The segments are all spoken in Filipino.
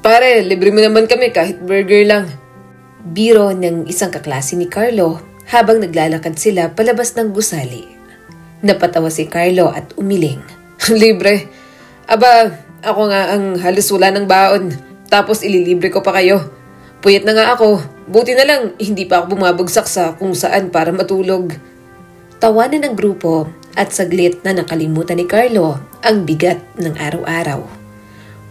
Pare, libre mo naman kami kahit burger lang. Biro ng isang kaklase ni Carlo habang naglalakad sila palabas ng gusali. Napatawa si Carlo at umiling. Libre? Aba, ako nga ang halos wala ng baon. Tapos ililibre ko pa kayo. Puyat na nga ako. Buti na lang hindi pa ako bumabagsak sa kung saan para matulog. Tawanan ng grupo at saglit na nakalimutan ni Carlo ang bigat ng araw-araw.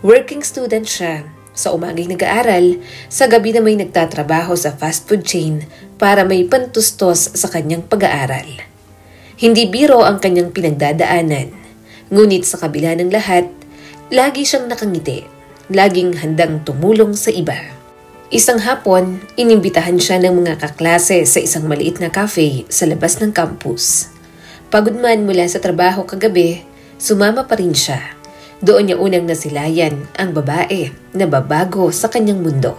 Working student siya. Sa umagay nag-aaral, sa gabi na may nagtatrabaho sa fast food chain para may pantustos sa kanyang pag-aaral. Hindi biro ang kanyang pinagdadaanan. Ngunit sa kabila ng lahat, lagi siyang nakangiti. Laging handang tumulong sa iba. Isang hapon, inimbitahan siya ng mga kaklase sa isang maliit na cafe sa labas ng campus. Pagod man mula sa trabaho kagabi, sumama pa rin siya. Doon niya unang nasilayan ang babae na babago sa kanyang mundo.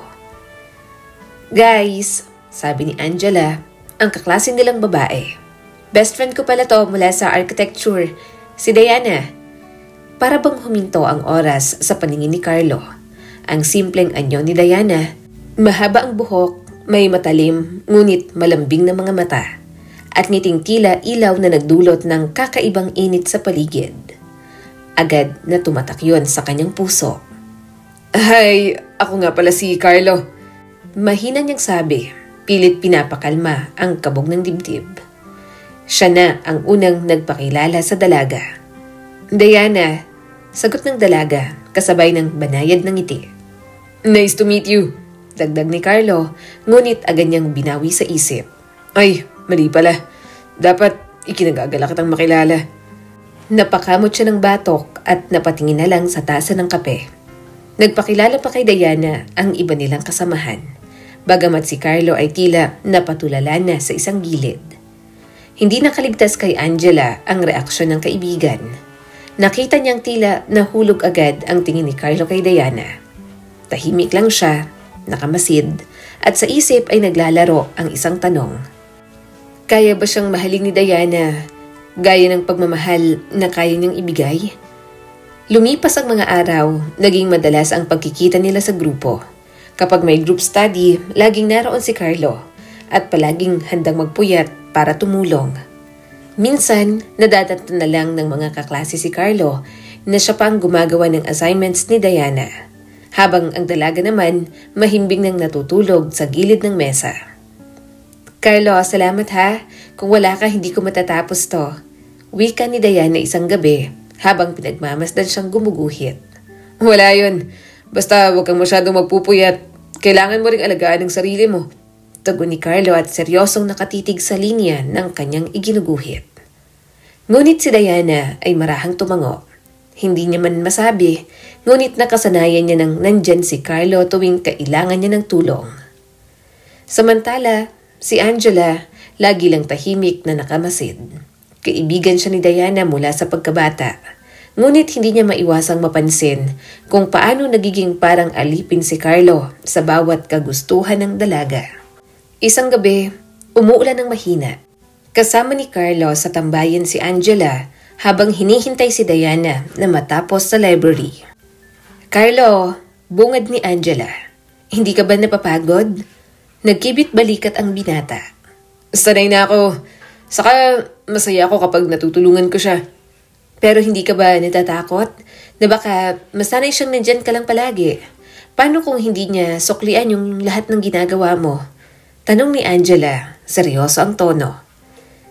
Guys, sabi ni Angela, ang kaklase nilang babae. Best friend ko pala to mula sa architecture, si Diana. Para bang huminto ang oras sa paningin ni Carlo. Ang simpleng anyo ni Diana, mahaba ang buhok, may matalim, ngunit malambing na mga mata, at ngiting tila ilaw na nagdulot ng kakaibang init sa paligid. Agad na tumatak yun sa kanyang puso. Ay, ako nga pala si Carlo. Mahina niyang sabi, pilit pinapakalma ang kabog ng dibdib. Siya na ang unang nagpakilala sa dalaga. Diana, sagot ng dalaga, kasabay ng banayad ng ngiti. Nice to meet you, dagdag ni Carlo, ngunit agad niyang binawi sa isip. Ay, mali pala. Dapat ikinagagala kitang makilala. Napakamot siya ng batok at napatingin na lang sa tasa ng kape. Nagpakilala pa kay Diana ang iba nilang kasamahan, bagamat si Carlo ay tila napatulala na sa isang gilid. Hindi nakaligtas kay Angela ang reaksyon ng kaibigan. Nakita niyang tila nahulog agad ang tingin ni Carlo kay Diana. Tahimik lang siya, nakamasid, at sa isip ay naglalaro ang isang tanong. Kaya ba siyang mahalin ni Diana gaya ng pagmamahal na kaya niyang ibigay? Lumipas ang mga araw, naging madalas ang pagkikita nila sa grupo. Kapag may group study, laging naroon si Carlo at palaging handang magpuyat para tumulong. Minsan, nadatanto na lang ng mga kaklase si Carlo na siya pang gumagawa ng assignments ni Diana, habang ang dalaga naman mahimbing nang natutulog sa gilid ng mesa. Carlo, salamat ha. Kung wala ka, hindi ko matatapos to. Wika ni Diana isang gabi habang pinagmamasdan siyang gumuguhit. Wala yun. Basta huwag kang masyadong magpupuyat. Kailangan mo ring alagaan ang sarili mo. Tugon ni Carlo at seryosong nakatitig sa linya ng kanyang iginuguhit. Ngunit si Diana ay marahang tumango. Hindi niya man masabi, ngunit nakasanayan niya nang nandyan si Carlo tuwing kailangan niya ng tulong. Samantala, si Angela, lagi lang tahimik na nakamasid. Kaibigan siya ni Diana mula sa pagkabata. Ngunit hindi niya maiwasang mapansin kung paano nagiging parang alipin si Carlo sa bawat kagustuhan ng dalaga. Isang gabi, umuulan ng mahina. Kasama ni Carlo sa tambayan si Angela habang hinihintay si Diana na matapos sa library. Carlo, bungad ni Angela. Hindi ka ba napapagod? Nagkibit balikat ang binata. Sanay na ako. Saka masaya ako kapag natutulungan ko siya. Pero hindi ka ba natatakot na baka masanay siyang nandyan ka lang palagi? Paano kung hindi niya suklian yung lahat ng ginagawa mo? Tanong ni Angela, seryoso ang tono.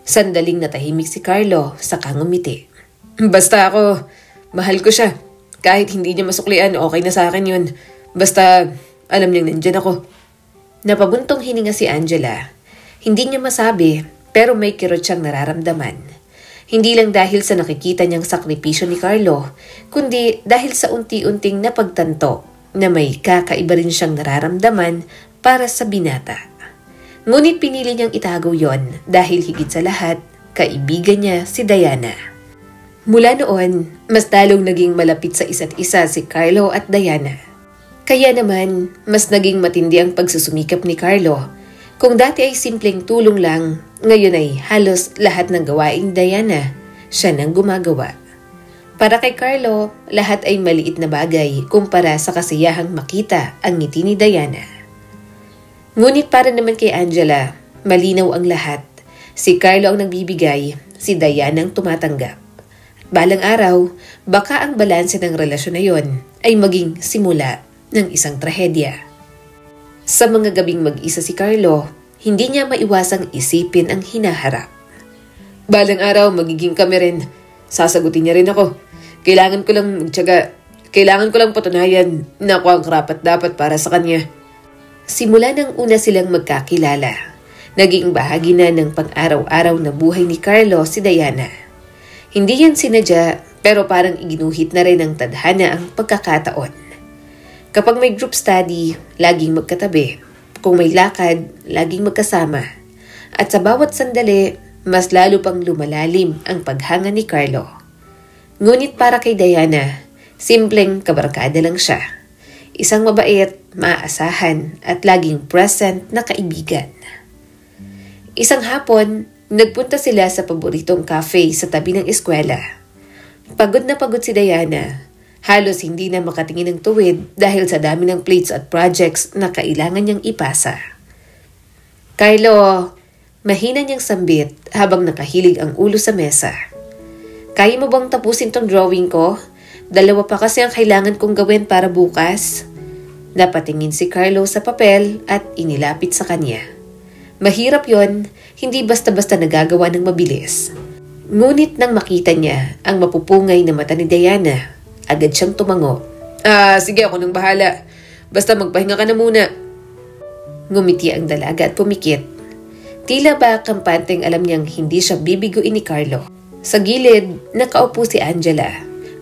Sandaling natahimik si Carlo, saka ngumiti. Basta ako, mahal ko siya. Kahit hindi niya masuklian, okay na sa akin yun. Basta alam niyang nandyan ako. Napabuntong hininga si Angela. Hindi niya masabi, pero may kirot siyang nararamdaman. Hindi lang dahil sa nakikita niyang sakripisyo ni Carlo, kundi dahil sa unti-unting napagtanto na may kakaiba rin siyang nararamdaman para sa binata. Ngunit pinili niyang itago yon dahil higit sa lahat, kaibigan niya si Diana. Mula noon, mas lalong naging malapit sa isa't isa si Carlo at Diana. Kaya naman, mas naging matindi ang pagsusumikap ni Carlo. Kung dati ay simpleng tulong lang, ngayon ay halos lahat ng gawaing Diana siya nang gumagawa. Para kay Carlo, lahat ay maliit na bagay kumpara sa kasiyahang makita ang ngiti ni Diana. Ngunit para naman kay Angela, malinaw ang lahat. Si Carlo ang nagbibigay, si Diana ang tumatanggap. Balang araw, baka ang balanse ng relasyon na yon ay maging simula ng isang trahedya. Sa mga gabing mag-isa si Carlo, hindi niya maiwasang isipin ang hinaharap. Balang araw, magiging kami rin. Sasagutin niya rin ako. Kailangan ko lang magtiyaga. Kailangan ko lang patunayan na ako ang karapat-dapat para sa kanya. Simula nang una silang magkakilala, naging bahagi na ng pang-araw-araw na buhay ni Carlo si Diana. Hindi yan sinadya, pero parang iginuhit na rin ng tadhana ang pagkakataon. Kapag may group study, laging magkatabi. Kung may lakad, laging magkasama. At sa bawat sandali, mas lalo pang lumalalim ang paghanga ni Carlo. Ngunit para kay Diana, simpleng kabarkada lang siya. Isang mabait, maaasahan at laging present na kaibigan. Isang hapon, nagpunta sila sa paboritong cafe sa tabi ng eskwela. Pagod na pagod si Diana. Halos hindi na makatingin ng tuwid dahil sa dami ng plates at projects na kailangan niyang ipasa. Carlo, mahina niyang sambit habang nakahilig ang ulo sa mesa. Kaya mo bang tapusin tong drawing ko? 2 pa kasi ang kailangan kong gawin para bukas. Napatingin si Carlo sa papel at inilapit sa kanya. Mahirap yon, hindi basta-basta nagagawa ng mabilis. Ngunit nang makita niya ang mapupungay na mata ni Diana, agad siyang tumango. Sige ako nang bahala. Basta magpahinga ka na muna. Ngumiti ang dalaga at pumikit. Tila ba kampanteng alam niyang hindi siya bibiguin ni Carlo. Sa gilid, nakaupo si Angela.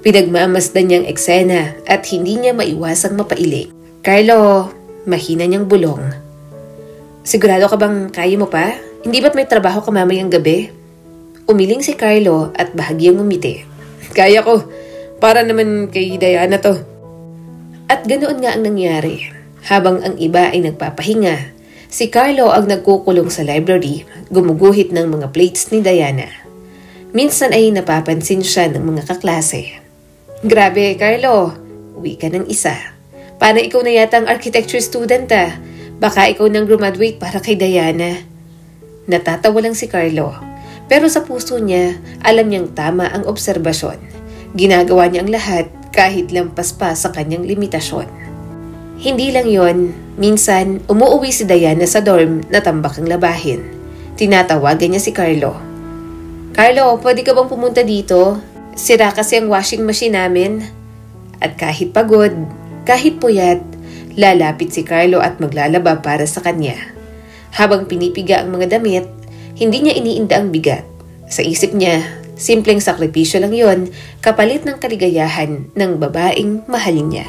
Pinagmamasdan niyang eksena at hindi niya maiwasang mapailing. Carlo, mahina niyang bulong. Sigurado ka bang kaya mo pa? Hindi ba't may trabaho ka mamayang gabi? Umiling si Carlo at bahagyang umiti. Kaya ko. Para naman kay Diana to. At ganoon nga ang nangyari. Habang ang iba ay nagpapahinga, si Carlo ang nagkukulong sa library, gumuguhit ng mga plates ni Diana. Minsan ay napapansin siya ng mga kaklase. Grabe, Carlo. Uwi ka ng isa. Paano ikaw na yata ang architecture student Baka ikaw nang graduate para kay Diana. Natatawa lang si Carlo. Pero sa puso niya, alam niyang tama ang obserbasyon. Ginagawa niya ang lahat kahit lampas pa sa kanyang limitasyon. Hindi lang yon, minsan umuuwi si Diana sa dorm na tambak ang labahin. Tinatawagan niya si Carlo. Carlo, pwede ka bang pumunta dito? Sira kasi ang washing machine namin. At kahit pagod, kahit puyat, lalapit si Carlo at maglalaba para sa kanya. Habang pinipiga ang mga damit, hindi niya iniinda ang bigat. Sa isip niya, simpleng sakripisyo lang yon, kapalit ng kaligayahan ng babaeng mahalin niya.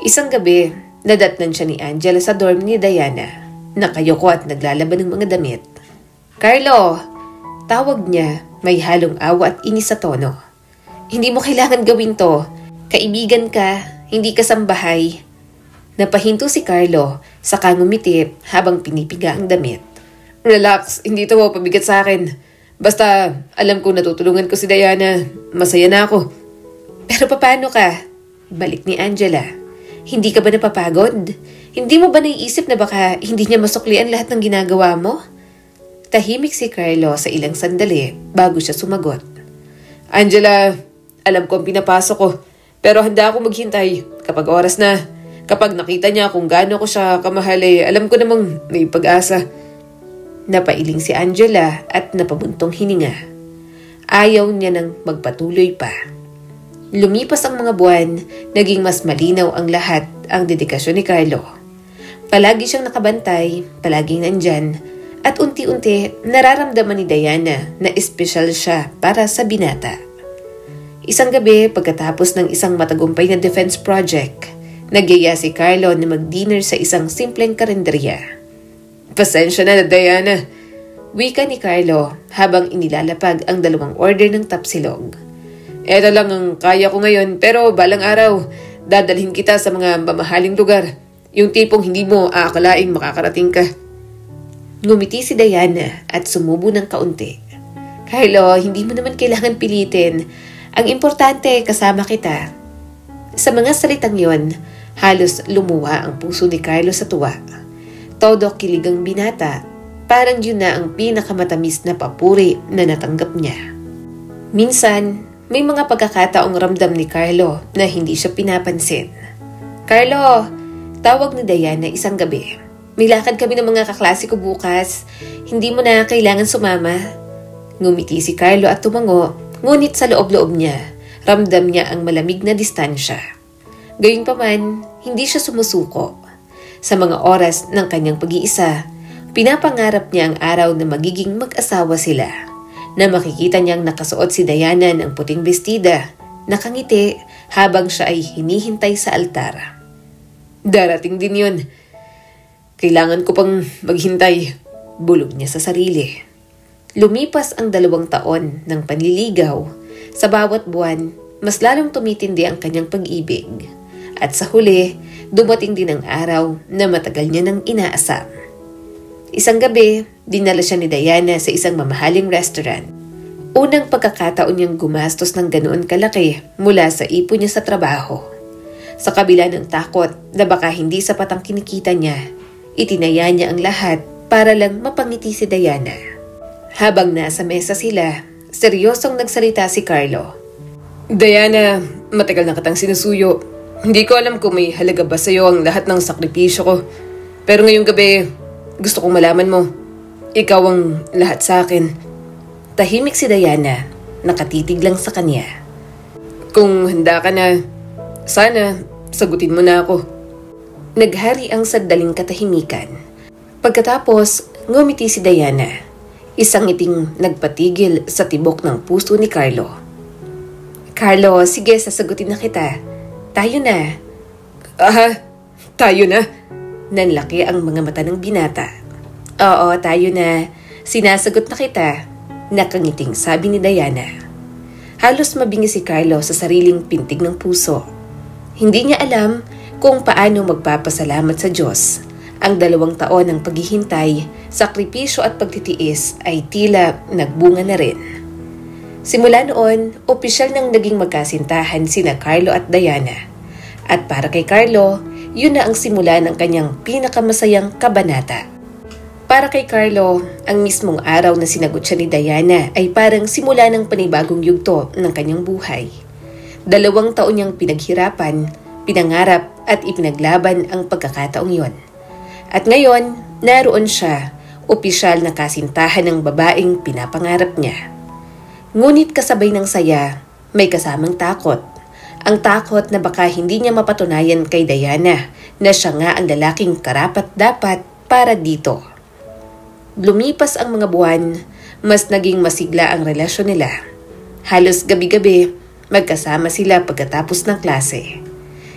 Isang gabi, nadatnan siya ni Angela sa dorm ni Diana. Nakayoko at naglalaban ng mga damit. Carlo! Tawag niya, may halong awa at inis sa tono. Hindi mo kailangan gawin to. Kaibigan ka, hindi ka sambahay. Napahinto si Carlo, saka ngumiti habang pinipiga ang damit. Relax, hindi to pabigat sa akin. Basta, alam kong natutulungan ko si Diana. Masaya na ako. Pero paano ka? Balik ni Angela. Hindi ka ba napapagod? Hindi mo ba naiisip na baka hindi niya masuklian lahat ng ginagawa mo? Tahimik si Carlo sa ilang sandali bago siya sumagot. Angela, alam ko ang pinapasok ko. Pero handa ako maghintay kapag oras na. Kapag nakita niya kung gaano ko siya kamahal alam ko namang may pag-asa. Napailing si Angela at napabuntong hininga. Ayaw niya nang magpatuloy pa. Lumipas ang mga buwan, naging mas malinaw ang lahat ang dedikasyon ni Carlo. Palagi siyang nakabantay, palaging nandyan, at unti-unti nararamdaman ni Diana na espesyal siya para sa binata. Isang gabi pagkatapos ng isang matagumpay na defense project, nagyaya si Carlo na mag-dinner sa isang simpleng karinderya. Pasensya na, Diana. Wika ni Carlo habang inilalapag ang 2 order ng tapsilog. Eto lang ang kaya ko ngayon pero balang araw, dadalhin kita sa mga mamahaling lugar. Yung tipong hindi mo aakalaing makakarating ka. Ngumiti si Diana at sumubo ng kaunti. Carlo, hindi mo naman kailangan pilitin. Ang importante, kasama kita. Sa mga salitang yon, halos lumuha ang puso ni Carlo sa tuwa. Todo kilig ang binata, parang yun na ang pinakamatamis na papuri na natanggap niya. Minsan, may mga pagkakataong ramdam ni Carlo na hindi siya pinapansin. Carlo, tawag ni Diana isang gabi. May lakad kami ng mga kaklase ko bukas. Hindi mo na kailangan sumama. Ngumiti si Carlo at tumango, ngunit sa loob-loob niya, ramdam niya ang malamig na distansya. Gayunpaman, hindi siya sumusuko. Sa mga oras ng kanyang pag-iisa, pinapangarap niya ang araw na magiging mag-asawa sila, na makikita niyang nakasuot si Diana ng puting bestida, nakangiti habang siya ay hinihintay sa altar. Darating din yun. Kailangan ko pang maghintay, bulog niya sa sarili. Lumipas ang 2 taon ng panliligaw. Sa bawat buwan, mas lalong tumitindi ang kanyang pag-ibig. At sa huli, dumating din ang araw na matagal niya nang inaasam. Isang gabi, dinala siya ni Diana sa isang mamahaling restaurant. Unang pagkakataon niyang gumastos ng ganoon kalaki mula sa ipon niya sa trabaho. Sa kabila ng takot na baka hindi sapat ang kinikita niya, itinaya niya ang lahat para lang mapangiti si Diana. Habang nasa mesa sila, seryosong nagsalita si Carlo. Diana, matagal na kitang sinusuyo. Hindi ko alam kung may halaga ba sa'yo ang lahat ng sakripisyo ko. Pero ngayong gabi, gusto kong malaman mo, ikaw ang lahat sa akin. Tahimik si Diana, nakatitig lang sa kanya. Kung handa ka na, sana sagutin mo na ako. Naghari ang sandaling katahimikan. Pagkatapos, ngumiti si Diana. Isang ngiting nagpatigil sa tibok ng puso ni Carlo. Carlo, sige, sasagutin na kita. Tayo na. Tayo na? Nanlaki ang mga mata ng binata. Oo, tayo na. Sinasagot na kita. Nakangiting sabi ni Diana. Halos mabingi si Carlo sa sariling pintig ng puso. Hindi niya alam kung paano magpapasalamat sa Diyos. Ang 2 taon ng paghihintay, sakripisyo at pagtitiis ay tila nagbunga na rin. Simula noon, opisyal nang naging magkasintahan sina Carlo at Diana. At para kay Carlo, yun na ang simula ng kanyang pinakamasayang kabanata. Para kay Carlo, ang mismong araw na sinagot siya ni Diana ay parang simula ng panibagong yugto ng kanyang buhay. 2 taon niyang pinaghirapan, pinangarap at ipinaglaban ang pagkakataong yon. At ngayon, naroon siya, opisyal na kasintahan ng babaeng pinapangarap niya. Ngunit kasabay ng saya, may kasamang takot. Ang takot na baka hindi niya mapatunayan kay Diana na siya nga ang lalaking karapat-dapat para dito. Lumipas ang mga buwan, mas naging masigla ang relasyon nila. Halos gabi-gabi, magkasama sila pagkatapos ng klase.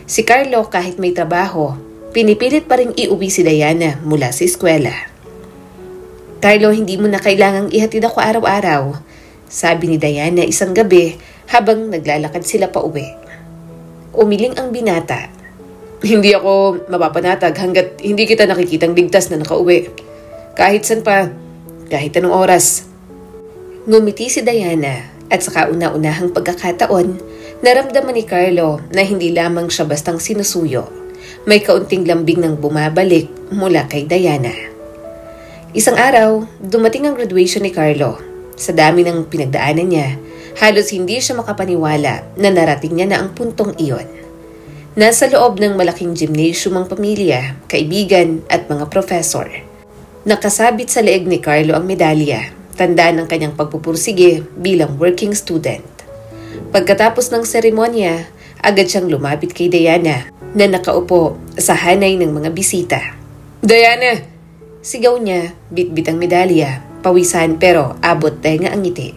Si Carlo kahit may trabaho, pinipilit pa rin iuwi si Diana mula sa eskwela. Carlo, hindi mo na kailangang ihatid ako araw-araw, sabi ni Diana isang gabi habang naglalakad sila pa uwi. Umiling ang binata. Hindi ako mapapanatag hanggat hindi kita nakikitang ligtas na nakauwi. Kahit san pa, kahit anong oras. Ngumiti si Diana at sa kauna-unahang pagkakataon, naramdaman ni Carlo na hindi lamang siya bastang sinusuyo. May kaunting lambing ng bumabalik mula kay Diana. Isang araw, dumating ang graduation ni Carlo. Sa dami ng pinagdaanan niya, halos hindi siya makapaniwala na narating niya na ang puntong iyon. Nasa loob ng malaking gymnasium ang pamilya, kaibigan at mga professor. Nakasabit sa leeg ni Carlo ang medalya, tanda ng kanyang pagpupursige bilang working student. Pagkatapos ng seremonya, agad siyang lumapit kay Diana na nakaupo sa hanay ng mga bisita. Diana! Sigaw niya, bitbit ang medalya, pawisan pero abot tenga ang ngiti.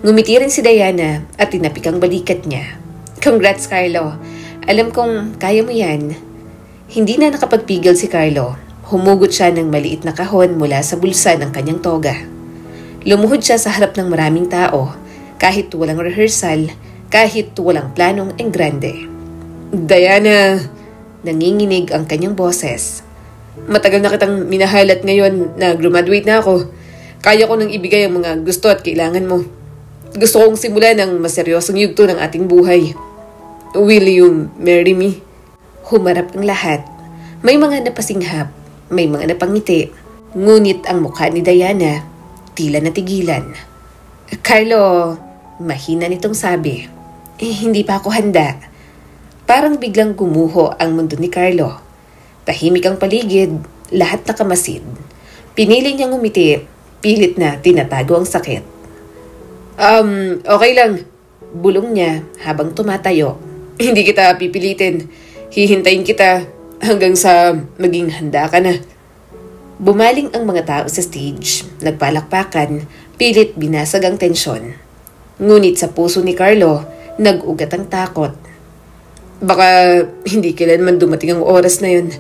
Ngumiti rin si Diana at tinapik ang balikat niya. Congrats, Carlo. Alam kong kaya mo yan. Hindi na nakapagpigil si Carlo. Humugot siya ng maliit na kahon mula sa bulsa ng kanyang toga. Lumuhod siya sa harap ng maraming tao, kahit walang rehearsal, kahit walang planong enggrande. Diana, nanginginig ang kanyang boses. Matagal na kitang minahal at ngayon na graduate na ako, kaya ko nang ibigay ang mga gusto at kailangan mo. Gusto kong simulan ng maseryosong yugto ng ating buhay. Will you marry me? Humarap ang lahat. May mga napasinghap, may mga napangiti. Ngunit ang mukha ni Diana, tila natigilan. Carlo, mahina nitong sabi. Hindi pa ako handa. Parang biglang gumuho ang mundo ni Carlo. Tahimik ang paligid, lahat nakamasid. Pinili niyang umiti, pilit na tinatago ang sakit. Okay lang. Bulong niya habang tumatayo. Hindi kita pipilitin. Hihintayin kita hanggang sa maging handa ka na. Bumaling ang mga tao sa stage, nagpalakpakan, pilit binasag ang tensyon. Ngunit sa puso ni Carlo, nag-ugat ang takot. Baka hindi kailanman dumating ang oras na yun.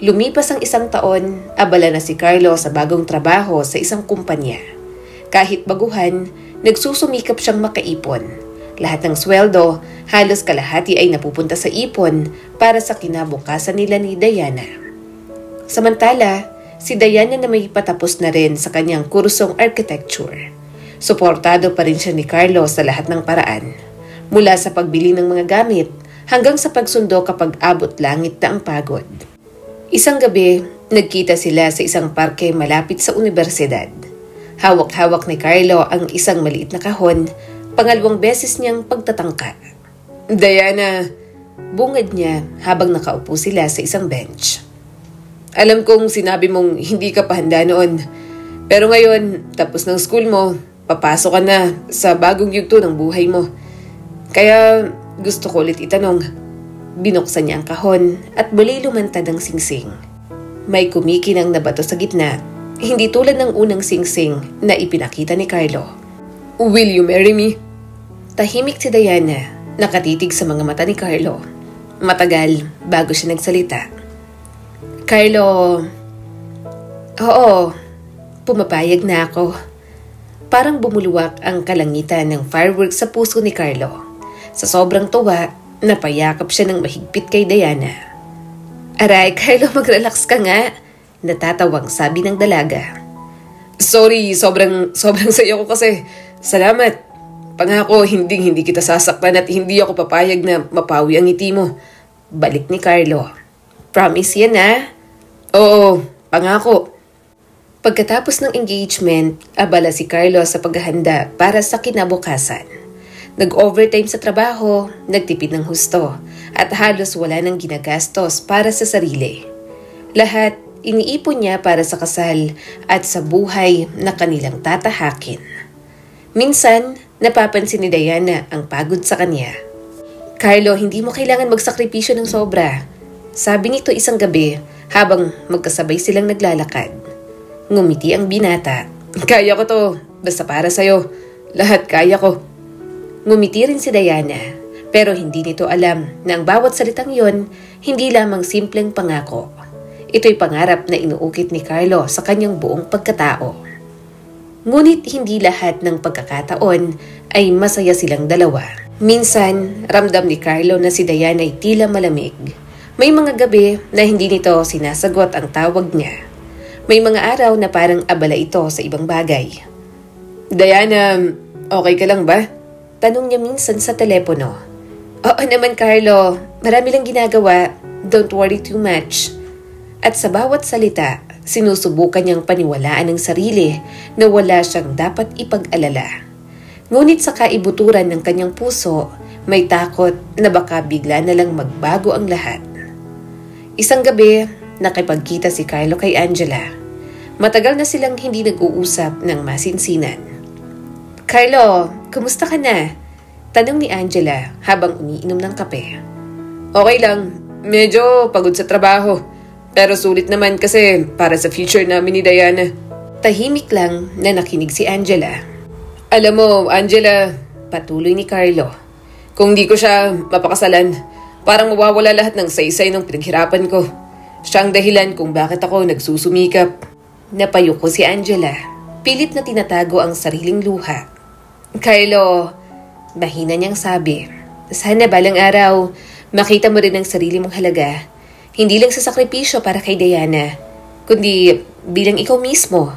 Lumipas ang 1 taon, abala na si Carlo sa bagong trabaho sa isang kumpanya. Kahit baguhan, nagsusumikap siyang makaipon. Lahat ng sweldo, halos kalahati ay napupunta sa ipon para sa kinabukasan nila ni Diana. Samantala, si Diana na may patapos na rin sa kanyang kursong architecture. Suportado pa rin siya ni Carlo sa lahat ng paraan. Mula sa pagbili ng mga gamit hanggang sa pagsundo kapag abot langit na ang pagod. Isang gabi, nagkita sila sa isang parke malapit sa universidad. Hawak-hawak ni Carlo ang isang maliit na kahon, pangalawang beses niyang pagtatangka. Diana, bungad niya habang nakaupo sila sa isang bench. Alam kong sinabi mong hindi ka pa handa noon. Pero ngayon, tapos ng school mo, papasok ka na sa bagong yugto ng buhay mo. Kaya gusto ko ulit itanong. Binuksan niya ang kahon at muli lumantad ang singsing. May kumikinang na bato sa gitna, hindi tulad ng unang singsing na ipinakita ni Carlo. Will you marry me? Tahimik si Diana, nakatitig sa mga mata ni Carlo. Matagal bago siya nagsalita. Carlo, oo, pumapayag na ako. Parang bumuluwak ang kalangitan ng fireworks sa puso ni Carlo. Sa sobrang tuwa, napayakap siya ng mahigpit kay Diana. Aray, Carlo, mag-relax ka nga. Natatawang sabi ng dalaga. Sorry, sobrang saya ko kasi. Salamat. Pangako, hindi kita sasaktan at hindi ako papayag na mapawi ang ngiti mo. Balik ni Carlo. Promise yan ah? Oo, pangako. Pagkatapos ng engagement, abala si Carlo sa paghahanda para sa kinabukasan. Nag-overtime sa trabaho, nagtipid ng husto, at halos wala nang ginagastos para sa sarili. Lahat iniipon niya para sa kasal at sa buhay na kanilang tatahakin. Minsan, napapansin ni Diana ang pagod sa kanya. Carlo, hindi mo kailangan magsakripisyo ng sobra. Sabi nito isang gabi habang magkasabay silang naglalakad. Ngumiti ang binata. Kaya ko to, basta para sa'yo. Lahat kaya ko. Ngumiti rin si Diana, pero hindi nito alam na ang bawat salitang yon hindi lamang simpleng pangako. Ito'y pangarap na inuukit ni Carlo sa kanyang buong pagkatao. Ngunit hindi lahat ng pagkakataon ay masaya silang dalawa. Minsan, ramdam ni Carlo na si Diana ay tila malamig. May mga gabi na hindi nito sinasagot ang tawag niya. May mga araw na parang abala ito sa ibang bagay. Diana, okay ka lang ba? Tanong niya minsan sa telepono. Oo naman Carlo, marami lang ginagawa. Don't worry too much. At sa bawat salita, sinusubukan niyang paniwalaan ng sarili na wala siyang dapat ipag-alala. Ngunit sa kaibuturan ng kanyang puso, may takot na baka bigla na lang magbago ang lahat. Isang gabi, nakipagkita si Carlo kay Angela. Matagal na silang hindi nag-uusap ng masinsinan. Carlo, kumusta ka na? Tanong ni Angela habang umiinom ng kape. Okay lang, medyo pagod sa trabaho. Pero sulit naman kasi para sa future namin ni Diana. Tahimik lang na nakinig si Angela. Alam mo, Angela, patuloy ni Carlo. Kung di ko siya mapakasalan, parang mawawala lahat ng saysay ng pinaghirapan ko. Siya ang dahilan kung bakit ako nagsusumikap. Napayuko si Angela. Pilit na tinatago ang sariling luha. Carlo, mahina niyang sabi. Sana balang araw, makita mo rin ang sarili mong halaga. Hindi lang sa sakripisyo para kay Diana, kundi bilang ikaw mismo.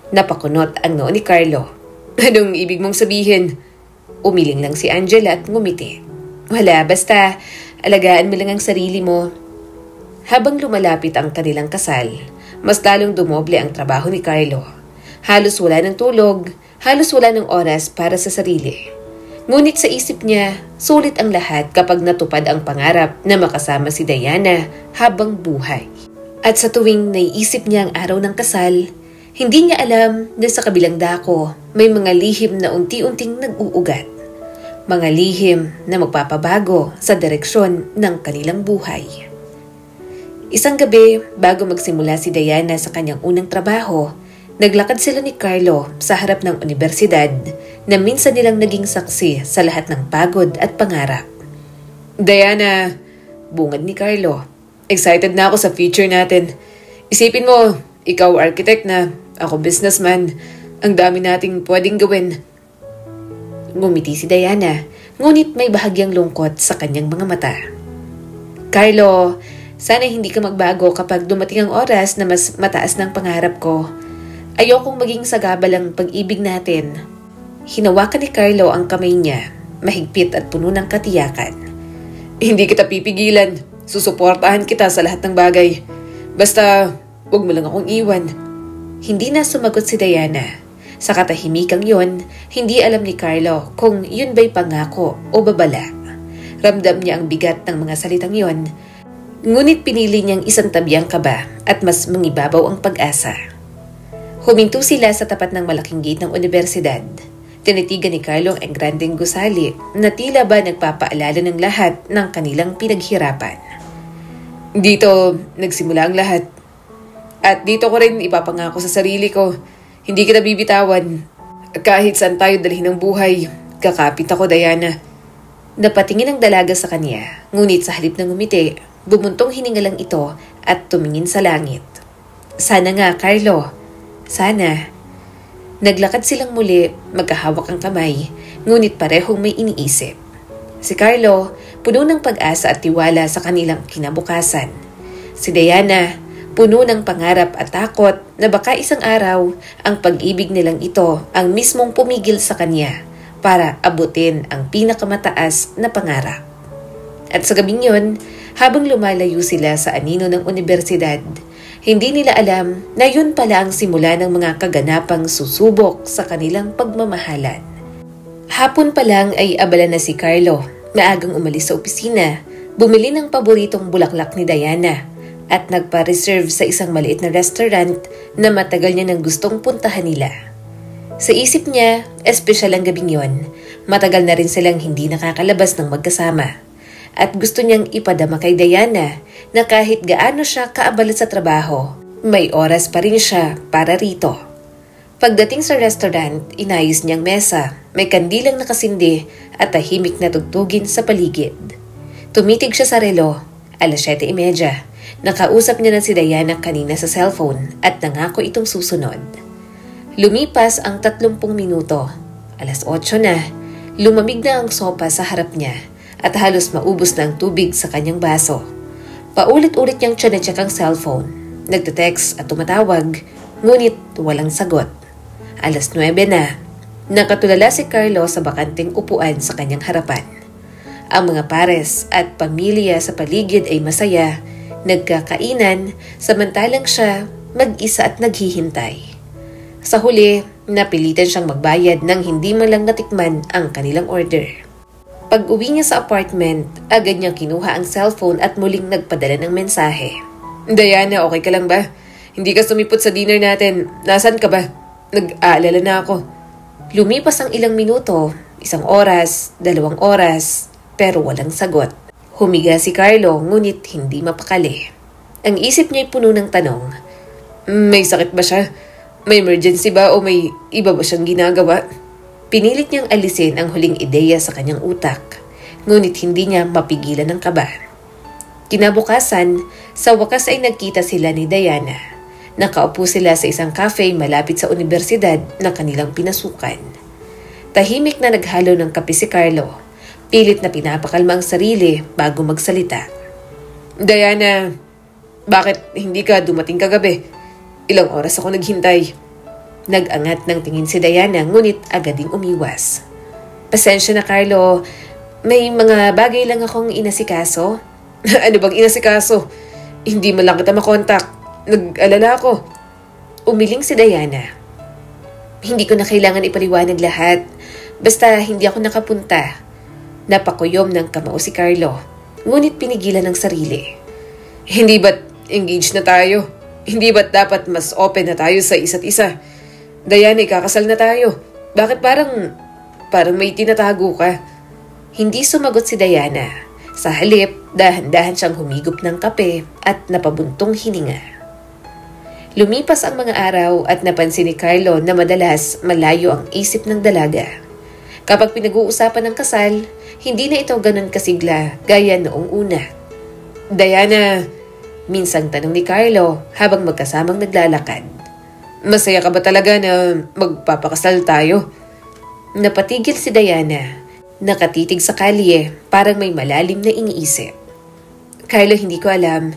Napakunot ang noo ni Carlo. Anong ibig mong sabihin? Umiling lang si Angela at ngumiti. Wala, basta alagaan mo lang ang sarili mo. Habang lumalapit ang kanilang kasal, mas lalong dumoble ang trabaho ni Carlo. Halos wala ng tulog, halos wala ng oras para sa sarili. Ngunit sa isip niya, sulit ang lahat kapag natupad ang pangarap na makasama si Diana habang buhay. At sa tuwing naiisip niya ang araw ng kasal, hindi niya alam na sa kabilang dako may mga lihim na unti-unting nag-uugat. Mga lihim na magpapabago sa direksyon ng kanilang buhay. Isang gabi, bago magsimula si Diana sa kanyang unang trabaho, naglakad sila ni Carlo sa harap ng universidad na minsan nilang naging saksi sa lahat ng pagod at pangarap. Diana, bungad ni Carlo. Excited na ako sa future natin. Isipin mo, ikaw architect na, ako businessman. Ang dami nating pwedeng gawin. Ngumiti si Diana, ngunit may bahagyang lungkot sa kanyang mga mata. Carlo, sana hindi ka magbago kapag dumating ang oras na mas mataas ng pangarap ko. Ayokong maging sagabal ang pag-ibig natin. Hinawakan ni Carlo ang kamay niya, mahigpit at puno ng katiyakan. Hindi kita pipigilan. Susuportahan kita sa lahat ng bagay. Basta, huwag mo lang akong iwan. Hindi na sumagot si Diana. Sa katahimikang yon, hindi alam ni Carlo kung yun ba'y pangako o babala. Ramdam niya ang bigat ng mga salitang yon, ngunit pinili niyang isang tabiang kaba at mas mangibabaw ang pag-asa. Huminto sila sa tapat ng malaking gate ng universidad. Tinitigan ni Carlo ang grandeng gusali na tila ba nagpapaalala ng lahat ng kanilang pinaghirapan. Dito nagsimula ang lahat. At dito ko rin ipapangako sa sarili ko, hindi kita bibitawan. Kahit saan tayo dalhin ng buhay, kakapit ako, Diana. Napatingin ang dalaga sa kanya, ngunit sa halip ng ngumiti, bumuntong hininga lang ito at tumingin sa langit. Sana nga, Carlo. Sana. Naglakad silang muli, magkahawak ang kamay, ngunit parehong may iniisip. Si Carlo, puno ng pag-asa at tiwala sa kanilang kinabukasan. Si Diana, puno ng pangarap at takot na baka isang araw, ang pag-ibig nilang ito ang mismong pumigil sa kanya para abutin ang pinakamataas na pangarap. At sa gabing yun, habang lumalayo sila sa anino ng universidad, hindi nila alam na yun pala ang simula ng mga kaganapang susubok sa kanilang pagmamahalan. Hapon pa lang ay abala na si Carlo. Maagang umalis sa opisina, bumili ng paboritong bulaklak ni Diana at nagpa-reserve sa isang maliit na restaurant na matagal niya nang gustong puntahan nila. Sa isip niya, espesyal ang gabing yon. Matagal na rin silang hindi nakakalabas ng magkasama. At gusto niyang ipadama kay Diana na kahit gaano siya kaabala sa trabaho, may oras pa rin siya para rito. Pagdating sa restaurant, inayos niyang mesa, may kandilang nakasindi at tahimik na tugtugin sa paligid. Tumitig siya sa relo, 7:30. Nakausap niya na si Diana kanina sa cellphone at nangako itong susunod. Lumipas ang 30 minuto, 8:00 na, lumamig na ang sopa sa harap niya at halos maubos na ang tubig sa kanyang baso. Paulit-ulit niyang tsanecheck ang cellphone. Nagte-text at tumatawag, ngunit walang sagot. 9:00 na. Nakatulala si Carlo sa bakanting upuan sa kanyang harapan. Ang mga pares at pamilya sa paligid ay masaya, nagkakainan, samantalang siya mag-isa at naghihintay. Sa huli, napilitan siyang magbayad nang hindi man lang natikman ang kanilang order. Pag-uwi niya sa apartment, agad niyang kinuha ang cellphone at muling nagpadala ng mensahe. Diana, okay ka lang ba? Hindi ka sumipot sa dinner natin. Nasaan ka ba? Nag-aalala na ako. Lumipas ang ilang minuto, 1 oras, 2 oras, pero walang sagot. Humiga si Carlo ngunit hindi mapakali. Ang isip niya'y puno ng tanong. May sakit ba siya? May emergency ba o may iba ba siyang ginagawa? Pinilit niyang alisin ang huling ideya sa kanyang utak, ngunit hindi niya mapigilan ang kaba. Kinabukasan, sa wakas ay nagkita sila ni Diana. Nakaupo sila sa isang cafe malapit sa universidad na kanilang pinasukan. Tahimik na naghalo ng kape si Carlo. Pilit na pinapakalma ang sarili bago magsalita. Diana, bakit hindi ka dumating kagabi? Ilang oras ako naghintay. Nag-angat ng tingin si Diana ngunit agad ding umiwas. Pasensya na Carlo, may mga bagay lang akong inasikaso. Ano bang inasikaso? Hindi mo lang kita makontak. Nag-alala ako. Umiling si Diana. Hindi ko na kailangan ipaliwanag lahat. Basta hindi ako nakapunta. Napakuyom ng kamao si Carlo. Ngunit pinigilan ng sarili. Hindi ba't engaged na tayo? Hindi ba't dapat mas open na tayo sa isa't isa? Diana, ikakasal na tayo. Bakit parang may tinatago ka? Hindi sumagot si Diana. Sa halip, dahan-dahan siyang humigop ng kape at napabuntong hininga. Lumipas ang mga araw at napansin ni Carlo na madalas malayo ang isip ng dalaga. Kapag pinag-uusapan ng kasal, hindi na ito ganun kasigla gaya noong una. Diana, minsang tanong ni Carlo habang magkasamang naglalakad. Masaya ka ba talaga na magpapakasal tayo? Napatigil si Diana. Nakatitig sa kalye, parang may malalim na iniisip. Carlo, hindi ko alam.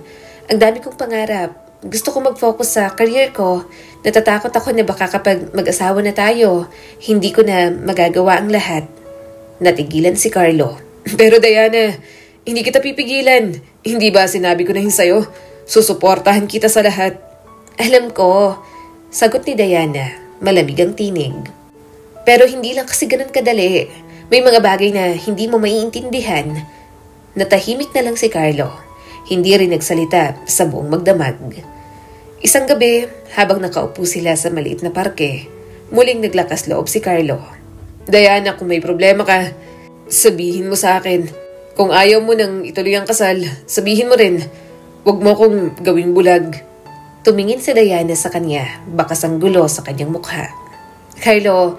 Ang dami kong pangarap. Gusto ko mag-focus sa career ko. Natatakot ako na baka kapag mag-asawa na tayo, hindi ko na magagawa ang lahat. Natigilan si Carlo. Pero Diana, hindi kita pipigilan. Hindi ba sinabi ko na yun sa'yo? Susuportahan kita sa lahat. Alam ko, sagot ni Diana, malamig ang tinig. Pero hindi lang kasi ganun kadali. May mga bagay na hindi mo maiintindihan. Natahimik na lang si Carlo. Hindi rin nagsalita sa buong magdamag. Isang gabi, habang nakaupo sila sa maliit na parke, muling naglakas loob si Carlo. Diana, kung may problema ka, sabihin mo sa akin. Kung ayaw mo nang ituloy ang kasal, sabihin mo rin. Huwag mo akong gawing bulag. Tumingin si Diana sa kanya, bakas ang gulo sa kanyang mukha. Carlo,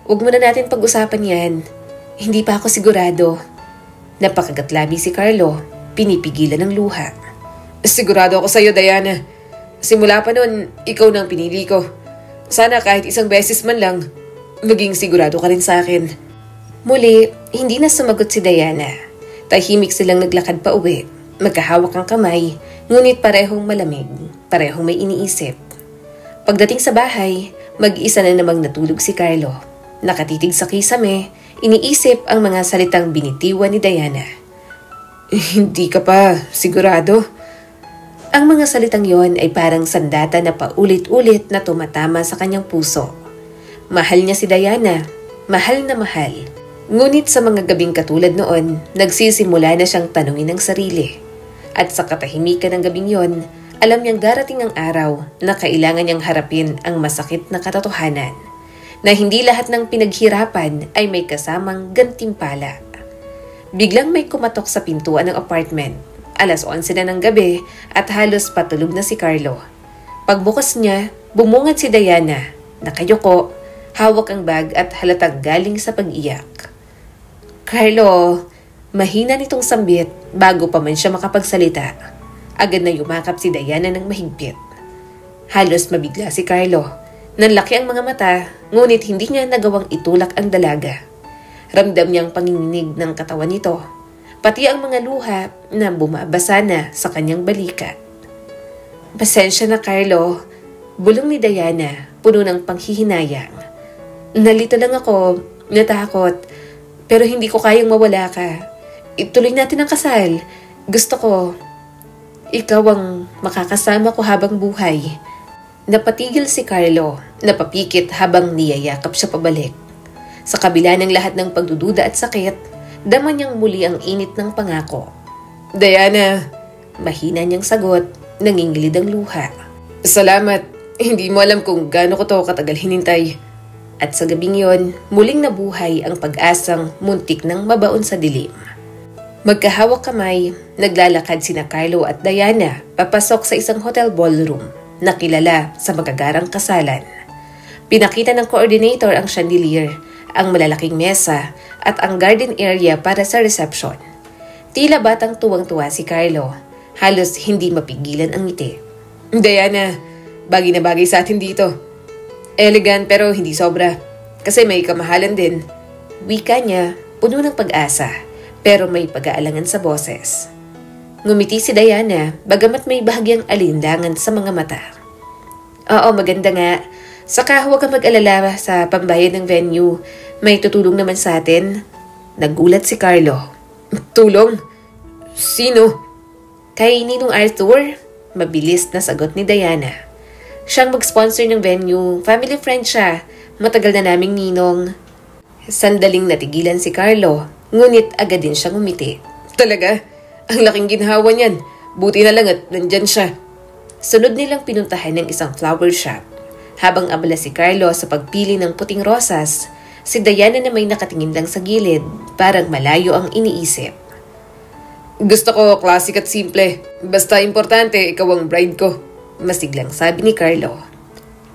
huwag mo na natin pag-usapan yan. Hindi pa ako sigurado. Napakagatlami si Carlo, pinipigilan ng luha. Sigurado ako sa'yo, Diana. Simula pa noon, ikaw nang pinili ko. Sana kahit isang beses man lang, maging sigurado ka rin sa akin. Muli, hindi na sumagot si Diana. Tahimik silang naglakad pa uwi. Magkahawak ang kamay, ngunit parehong malamig, parehong may iniisip. Pagdating sa bahay, mag-isa na namang natulog si Carlo. Nakatitig sa kisame, iniisip ang mga salitang binitiwan ni Diana. Hindi ka pa sigurado? Ang mga salitang yon ay parang sandata na paulit-ulit na tumatama sa kanyang puso. Mahal niya si Diana, mahal na mahal. Ngunit sa mga gabing katulad noon, nagsisimula na siyang tanungin ang sarili. At sa katahimikan ng gabing yon, alam niyang darating ang araw na kailangan niyang harapin ang masakit na katotohanan. Na hindi lahat ng pinaghirapan ay may kasamang gantimpala. Biglang may kumatok sa pintuan ng apartment. 11:00 na ng gabi at halos patulog na si Carlo. Pagbukas niya, bumungad si Diana, nakayuko, hawak ang bag at halatang galing sa pag-iyak. Carlo, mahina nitong sambit bago pa man siya makapagsalita. Agad na yumakap si Diana ng mahigpit. Halos mabigla si Carlo. Nanlaki ang mga mata, ngunit hindi niya nagawang itulak ang dalaga. Ramdam niyang panginginig ng katawan nito, pati ang mga luha na bumabasa na sa kanyang balikat. Pasensya na Carlo, bulong ni Diana, puno ng panghihinayang. Nalito lang ako, natakot, pero hindi ko kayang mawala ka. Ituloy natin ang kasal. Gusto ko, ikaw ang makakasama ko habang buhay. Napatigil si Carlo, napapikit habang niyayakap siya pabalik. Sa kabila ng lahat ng pagdududa at sakit, dama niyang muli ang init ng pangako. Diana, mahina niyang sagot, nangingilid ang luha. Salamat, hindi mo alam kung gaano ko to katagal hinintay. At sa gabing yon, muling nabuhay ang pag-asang muntik ng mabaon sa dilim. Magkahawak kamay, naglalakad sina Carlo at Diana papasok sa isang hotel ballroom na kilala sa magagarang kasalan. Pinakita ng coordinator ang chandelier, ang malalaking mesa at ang garden area para sa reception. Tila batang tuwang-tuwa si Carlo, halos hindi mapigilan ang ngiti. Diana, bagay na bagay sa atin dito. Elegant pero hindi sobra, kasi may kamahalan din. Wika niya, puno ng pag-asa, pero may pag-aalangan sa boses. Ngumiti si Diana, bagamat may bahagyang alinlangan sa mga mata. Oo, maganda nga. Saka huwag kang mag-alala sa pambayad ng venue. May tutulong naman sa atin. Nagulat si Carlo. Tulong? Sino? Kay Ninong Arthur. Mabilis na sagot ni Diana. Siyang mag-sponsor ng venue. Family friend siya. Matagal na naming ninong. Sandaling natigilan si Carlo. Ngunit agad din siyang umiti. Talaga? Ang laking ginhawa niyan. Buti na lang at nandyan siya. Sunod nilang pinuntahan ng isang flower shop. Habang abala si Carlo sa pagpili ng puting rosas, si Diana na may nakatingin lang sa gilid, parang malayo ang iniisip. Gusto ko classic at simple. Basta importante, ikaw ang bride ko. Masiglang sabi ni Carlo.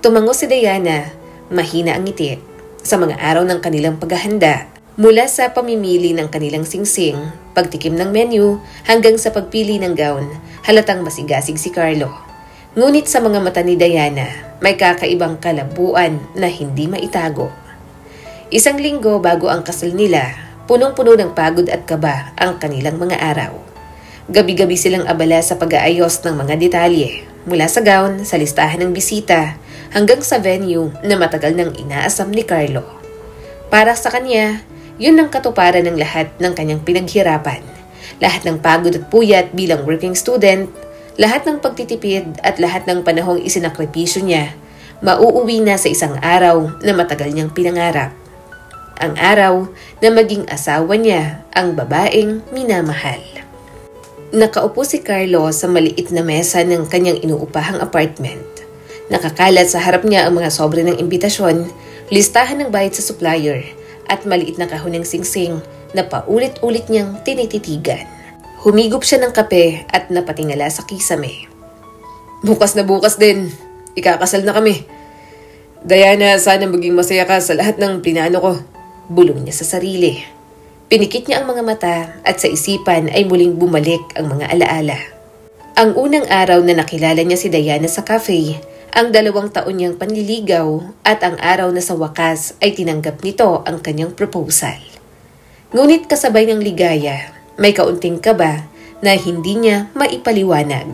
Tumango si Diana, mahina ang ngiti. Sa mga araw ng kanilang paghahanda, mula sa pamimili ng kanilang singsing, pagtikim ng menu, hanggang sa pagpili ng gown, halatang masigasig si Carlo. Ngunit sa mga mata ni Diana, may kakaibang kalabuan na hindi maitago. Isang linggo bago ang kasal nila, punong-puno ng pagod at kaba ang kanilang mga araw. Gabi-gabi silang abala sa pag-aayos ng mga detalye, mula sa gown, sa listahan ng bisita, hanggang sa venue na matagal nang inaasam ni Carlo. Para sa kanya, yun ang katuparan ng lahat ng kanyang pinaghirapan. Lahat ng pagod at puyat bilang working student, lahat ng pagtitipid at lahat ng panahong isinakripisyo niya, mauuwi na sa isang araw na matagal niyang pinangarap. Ang araw na maging asawa niya ang babaeng minamahal. Nakaupo si Carlo sa maliit na mesa ng kanyang inuupahang apartment. Nakakalat sa harap niya ang mga sobre ng imbitasyon, listahan ng bayad sa supplier, at maliit na kahon ng singsing na paulit-ulit niyang tinititigan. Humigop siya ng kape at napatingala sa kisame. Bukas na bukas din. Ikakasal na kami. Diana, sana maging masaya ka sa lahat ng plinano ko. Bulong niya sa sarili. Pinikit niya ang mga mata at sa isipan ay muling bumalik ang mga alaala. Ang unang araw na nakilala niya si Diana sa cafe, ang 2 taon niyang panliligaw at ang araw na sa wakas ay tinanggap nito ang kanyang proposal. Ngunit kasabay ng ligaya, may kaunting kaba na hindi niya maipaliwanag.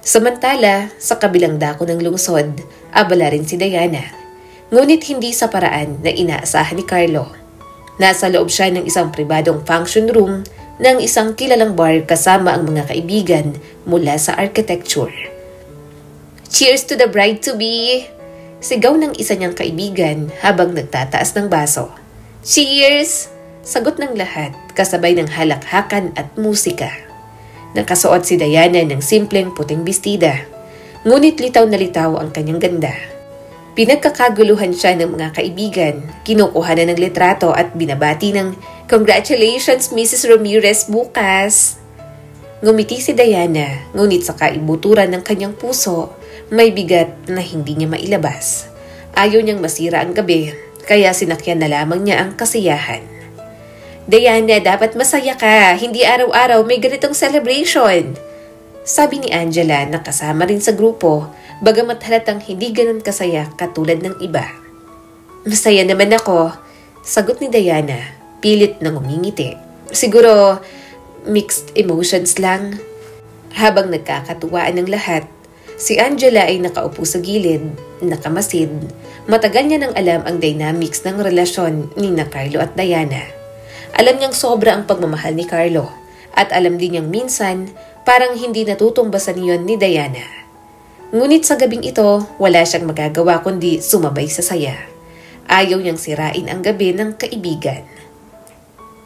Samantala, sa kabilang dako ng lungsod, abala rin si Diana. Ngunit hindi sa paraan na inaasahan ni Carlo. Nasa loob siya ng isang pribadong function room ng isang kilalang bar kasama ang mga kaibigan mula sa architecture. Cheers to the bride-to-be! Sigaw ng isa niyang kaibigan habang nagtataas ng baso. Cheers! Sagot ng lahat kasabay ng halakhakan at musika. Nakasuot si Diana ng simpleng puting bestida. Ngunit litaw na litaw ang kanyang ganda. Pinagkakaguluhan siya ng mga kaibigan, kinukuha na ng litrato at binabati ng "Congratulations, Mrs. Ramirez, bukas!" Ngumiti si Diana, ngunit sa kaibuturan ng kanyang puso, may bigat na hindi niya mailabas. Ayaw niyang masira ang gabi, kaya sinakyan na lamang niya ang kasiyahan. Diana, dapat masaya ka. Hindi araw-araw may ganitong celebration. Sabi ni Angela na kasama rin sa grupo, bagamat halatang hindi ganun kasaya katulad ng iba. Masaya naman ako, sagot ni Diana, pilit na ngumingiti. Siguro, mixed emotions lang. Habang nagkakatuwaan ng lahat, si Angela ay nakaupo sa gilid, nakamasid. Matagal niya nang alam ang dynamics ng relasyon ni Carlo at Diana. Alam niyang sobra ang pagmamahal ni Carlo at alam din niyang minsan parang hindi natutumbasan niyon ni Diana. Ngunit sa gabing ito, wala siyang magagawa kundi sumabay sa saya. Ayaw niyang sirain ang gabi ng kaibigan.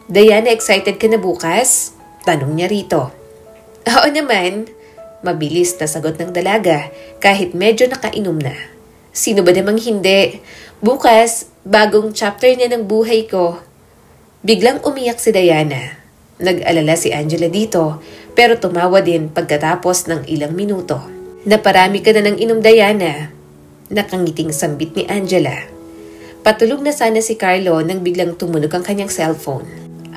Diana, excited ka na bukas? Tanong niya rito. Oo naman. Mabilis na sagot ng dalaga kahit medyo nakainom na. Sino ba namang hindi? Bukas, bagong chapter na ng buhay ko. Biglang umiyak si Diana. Nag-alala si Angela dito pero tumawa din pagkatapos ng ilang minuto. Naparami ka na ng inom, Diana. Nakangiting sambit ni Angela. Patulog na sana si Carlo nang biglang tumunog ang kanyang cellphone.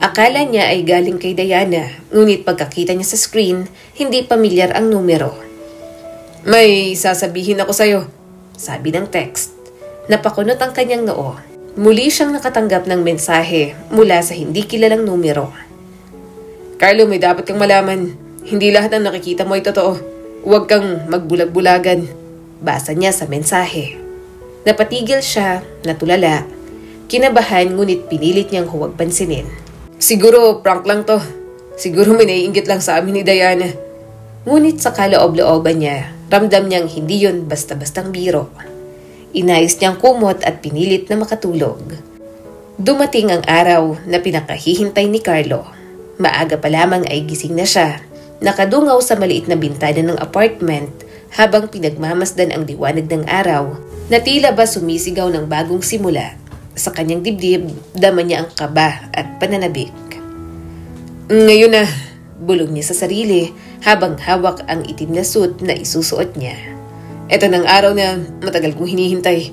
Akala niya ay galing kay Diana, ngunit pagkakita niya sa screen, hindi pamilyar ang numero. May sasabihin ako sa'yo, sabi ng text. Napakunot ang kanyang noo. Muli siyang nakatanggap ng mensahe mula sa hindi kilalang numero. Carlo, may dapat kang malaman. Hindi lahat ng nakikita mo ay totoo. Huwag kang magbulag-bulagan. Basa niya sa mensahe. Napatigil siya, natulala. Kinabahan ngunit pinilit niyang huwag pansinin. Siguro prank lang to. Siguro may naiinggit lang sa amin ni Diana. Ngunit sa kaloob-looban niya, ramdam niyang hindi yun basta-bastang biro. Inayos niyang kumot at pinilit na makatulog. Dumating ang araw na pinakahihintay ni Carlo. Maaga pa lamang ay gising na siya. Nakadungaw sa maliit na bintana ng apartment habang pinagmamasdan ang liwanag ng araw na tila ba sumisigaw ng bagong simula. Sa kanyang dibdib, dama niya ang kaba at pananabik. Ngayon na, bulong niya sa sarili habang hawak ang itim na suit na isusuot niya. Ito ng araw na matagal kong hinihintay.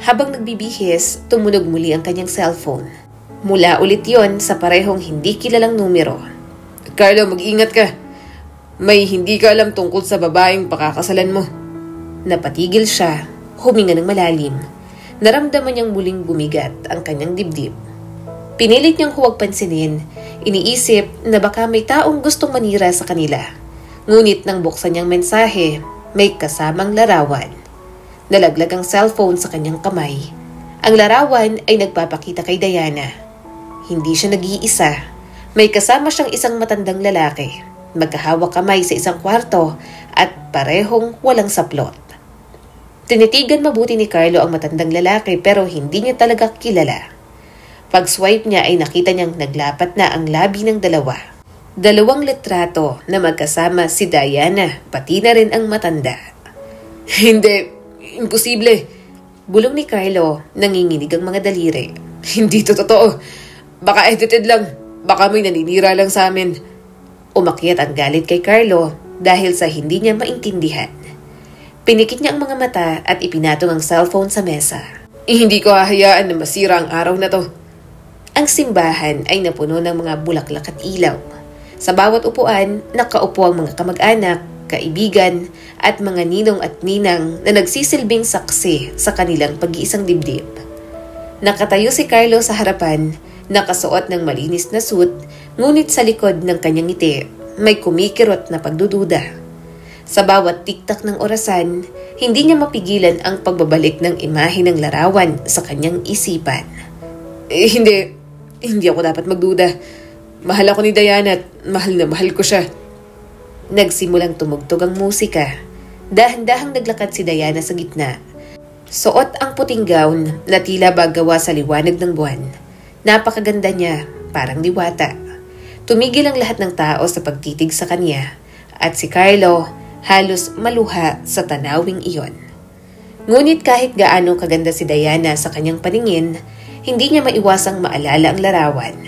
Habang nagbibihis, tumunog muli ang kanyang cellphone. Mula ulit yon sa parehong hindi kilalang numero. Carlo, mag-ingat ka. May hindi ka alam tungkol sa babaeng pakakasalan mo. Napatigil siya, huminga ng malalim. Naramdaman niyang muling bumigat ang kanyang dibdib. Pinilit niyang huwag pansinin, iniisip na baka may taong gustong manira sa kanila. Ngunit nang buksan niyang mensahe, may kasamang larawan. Nalaglag ang cellphone sa kanyang kamay. Ang larawan ay nagpapakita kay Diana. Hindi siya nag-iisa. May kasama siyang isang matandang lalaki. Magkahawak kamay sa isang kwarto at parehong walang saplot. Tinitigan mabuti ni Carlo ang matandang lalaki pero hindi niya talaga kilala. Pag-swipe niya ay nakita niyang naglapat na ang labi ng dalawa. Dalawang litrato na magkasama si Diana, pati na rin ang matanda. Hindi, imposible. Bulong ni Carlo, nanginginig ang mga daliri. Hindi to totoo. Baka edited lang. Baka may naninira lang sa amin. Umakyat ang galit kay Carlo dahil sa hindi niya maintindihan. Pinikit niya ang mga mata at ipinatong ang cellphone sa mesa. Hindi ko hahayaan na masira ang araw na to. Ang simbahan ay napuno ng mga bulaklak at ilaw. Sa bawat upuan, nakaupo ang mga kamag-anak, kaibigan, at mga ninong at ninang na nagsisilbing saksi sa kanilang pag-iisang dibdib. Nakatayo si Carlo sa harapan, nakasuot ng malinis na suit, ngunit sa likod ng kanyang ngiti, may kumikirot na pagdududa. Sa bawat tiktak ng orasan, hindi niya mapigilan ang pagbabalik ng imahe ng larawan sa kanyang isipan. Hindi ako dapat magduda. Mahal ako ni Diana at mahal na mahal ko siya. Nagsimulang tumugtog ang musika. Dahan-dahang naglakad si Diana sa gitna. Suot ang puting gown na tila ba gawa sa liwanag ng buwan. Napakaganda niya, parang diwata. Tumigil ang lahat ng tao sa pagtitig sa kanya at si Carlo halos maluha sa tanawing iyon. Ngunit kahit gaano kaganda si Diana sa kanyang paningin, hindi niya maiwasang maalala ang larawan.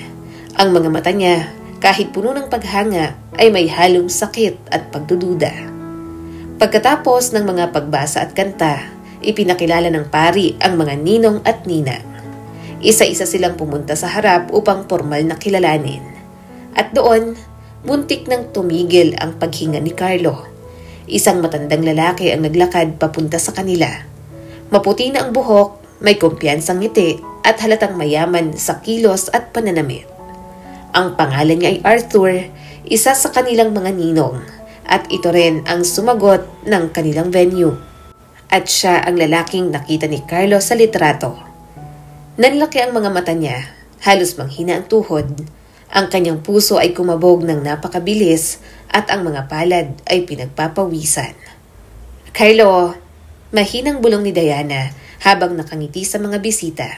Ang mga mata niya, kahit puno ng paghanga, ay may halong sakit at pagdududa. Pagkatapos ng mga pagbasa at kanta, ipinakilala ng pari ang mga ninong at ninang. Isa-isa silang pumunta sa harap upang formal na kilalanin. At doon, muntik nang tumigil ang paghinga ni Carlo. Isang matandang lalaki ang naglakad papunta sa kanila. Maputi na ang buhok, may kumpiyansang ngiti at halatang mayaman sa kilos at pananamit. Ang pangalan niya ay Arthur, isa sa kanilang mga ninong, at ito rin ang sumagot ng kanilang venue. At siya ang lalaking nakita ni Carlo sa litrato. Nanlaki ang mga mata niya, halos manghina ang tuhod. Ang kanyang puso ay kumabog ng napakabilis at ang mga palad ay pinagpapawisan. Carlo, mahinang bulong ni Diana habang nakangiti sa mga bisita.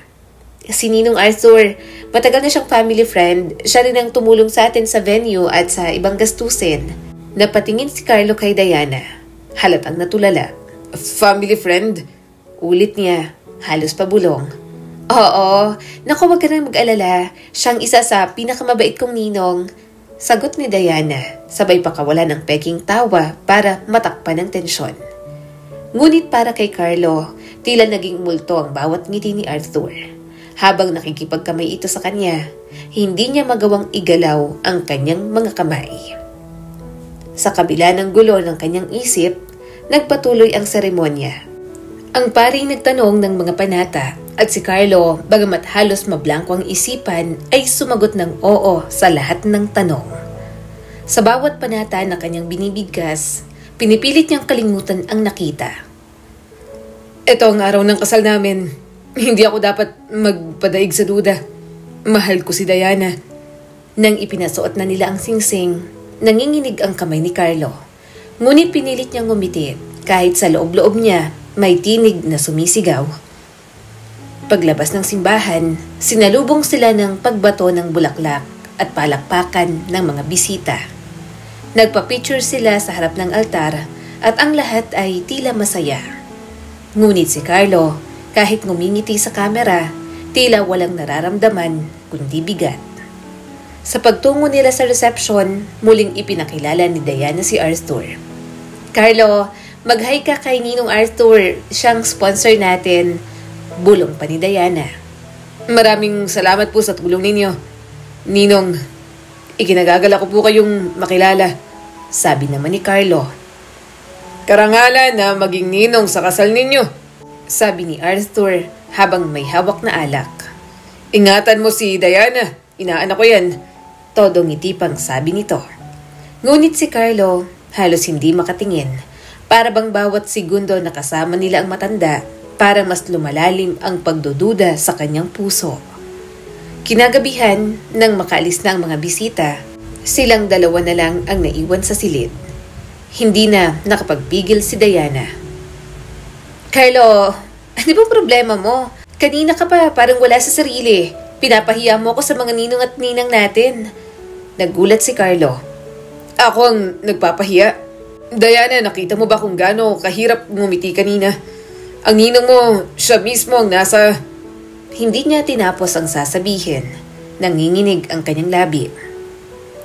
Si Ninong Arthur, matagal na siyang family friend. Siya rin ang tumulong sa atin sa venue at sa ibang gastusin. Napatingin si Carlo kay Diana. Halatang natulala. Family friend? Ulit niya, halos pabulong. Oo, naku, wag ka nang mag-alala. Siyang isa sa pinakamabait kong ninong. Sagot ni Diana, sabay pakawala ng peking tawa para matakpan ang tensyon. Ngunit para kay Carlo, tila naging multo ang bawat ngiti ni Arthur. Habang nakikipagkamay ito sa kanya, hindi niya magawang igalaw ang kanyang mga kamay. Sa kabila ng gulo ng kanyang isip, nagpatuloy ang seremonya. Ang paring nagtanong ng mga panata at si Carlo, bagamat halos mablangko ang isipan, ay sumagot ng oo sa lahat ng tanong. Sa bawat panata na kanyang binibigkas, pinipilit niyang kalimutan ang nakita. Ito ang araw ng kasal namin. Hindi ako dapat magpadaig sa duda. Mahal ko si Diana. Nang ipinasuot na nila ang singsing, nanginginig ang kamay ni Carlo. Ngunit pinilit niyang ngumiti kahit sa loob-loob niya may tinig na sumisigaw. Paglabas ng simbahan, sinalubong sila ng pagbato ng bulaklak at palakpakan ng mga bisita. Nagpa-picture sila sa harap ng altar at ang lahat ay tila masaya. Ngunit si Carlo, kahit ngumingiti sa kamera, tila walang nararamdaman kundi bigat. Sa pagtungo nila sa reception, muling ipinakilala ni Diana si Arthur. Carlo, mag-hi ka kay Ninong Arthur, siyang sponsor natin. Bulong pa ni Diana. Maraming salamat po sa tulong ninyo. Ninong, ikinagagala ko po kayong makilala. Sabi naman ni Carlo. Karangalan na maging ninong sa kasal ninyo. Sabi ni Arthur habang may hawak na alak. Ingatan mo si Diana, inaanak ko yan. Todo ngiti pang sabi nito. Ngunit si Carlo halos hindi makatingin. Para bang bawat segundo na kasama nila ang matanda, para mas lumalalim ang pagdududa sa kanyang puso. Kinagabihan, nang makaalis na ang mga bisita, silang dalawa na lang ang naiwan sa silid. Hindi na nakapagpigil si Diana. Carlo, ano bang problema mo? Kanina ka pa parang wala sa sarili. Pinapahiya mo ako sa mga ninong at ninang natin. Nagulat si Carlo. Ako ang nagpapahiya. Diana, nakita mo ba kung gaano kahirap ngumiti kanina? Ang ninong mo, siya mismo ang nasa... Hindi niya tinapos ang sasabihin. Nanginginig ang kanyang labi.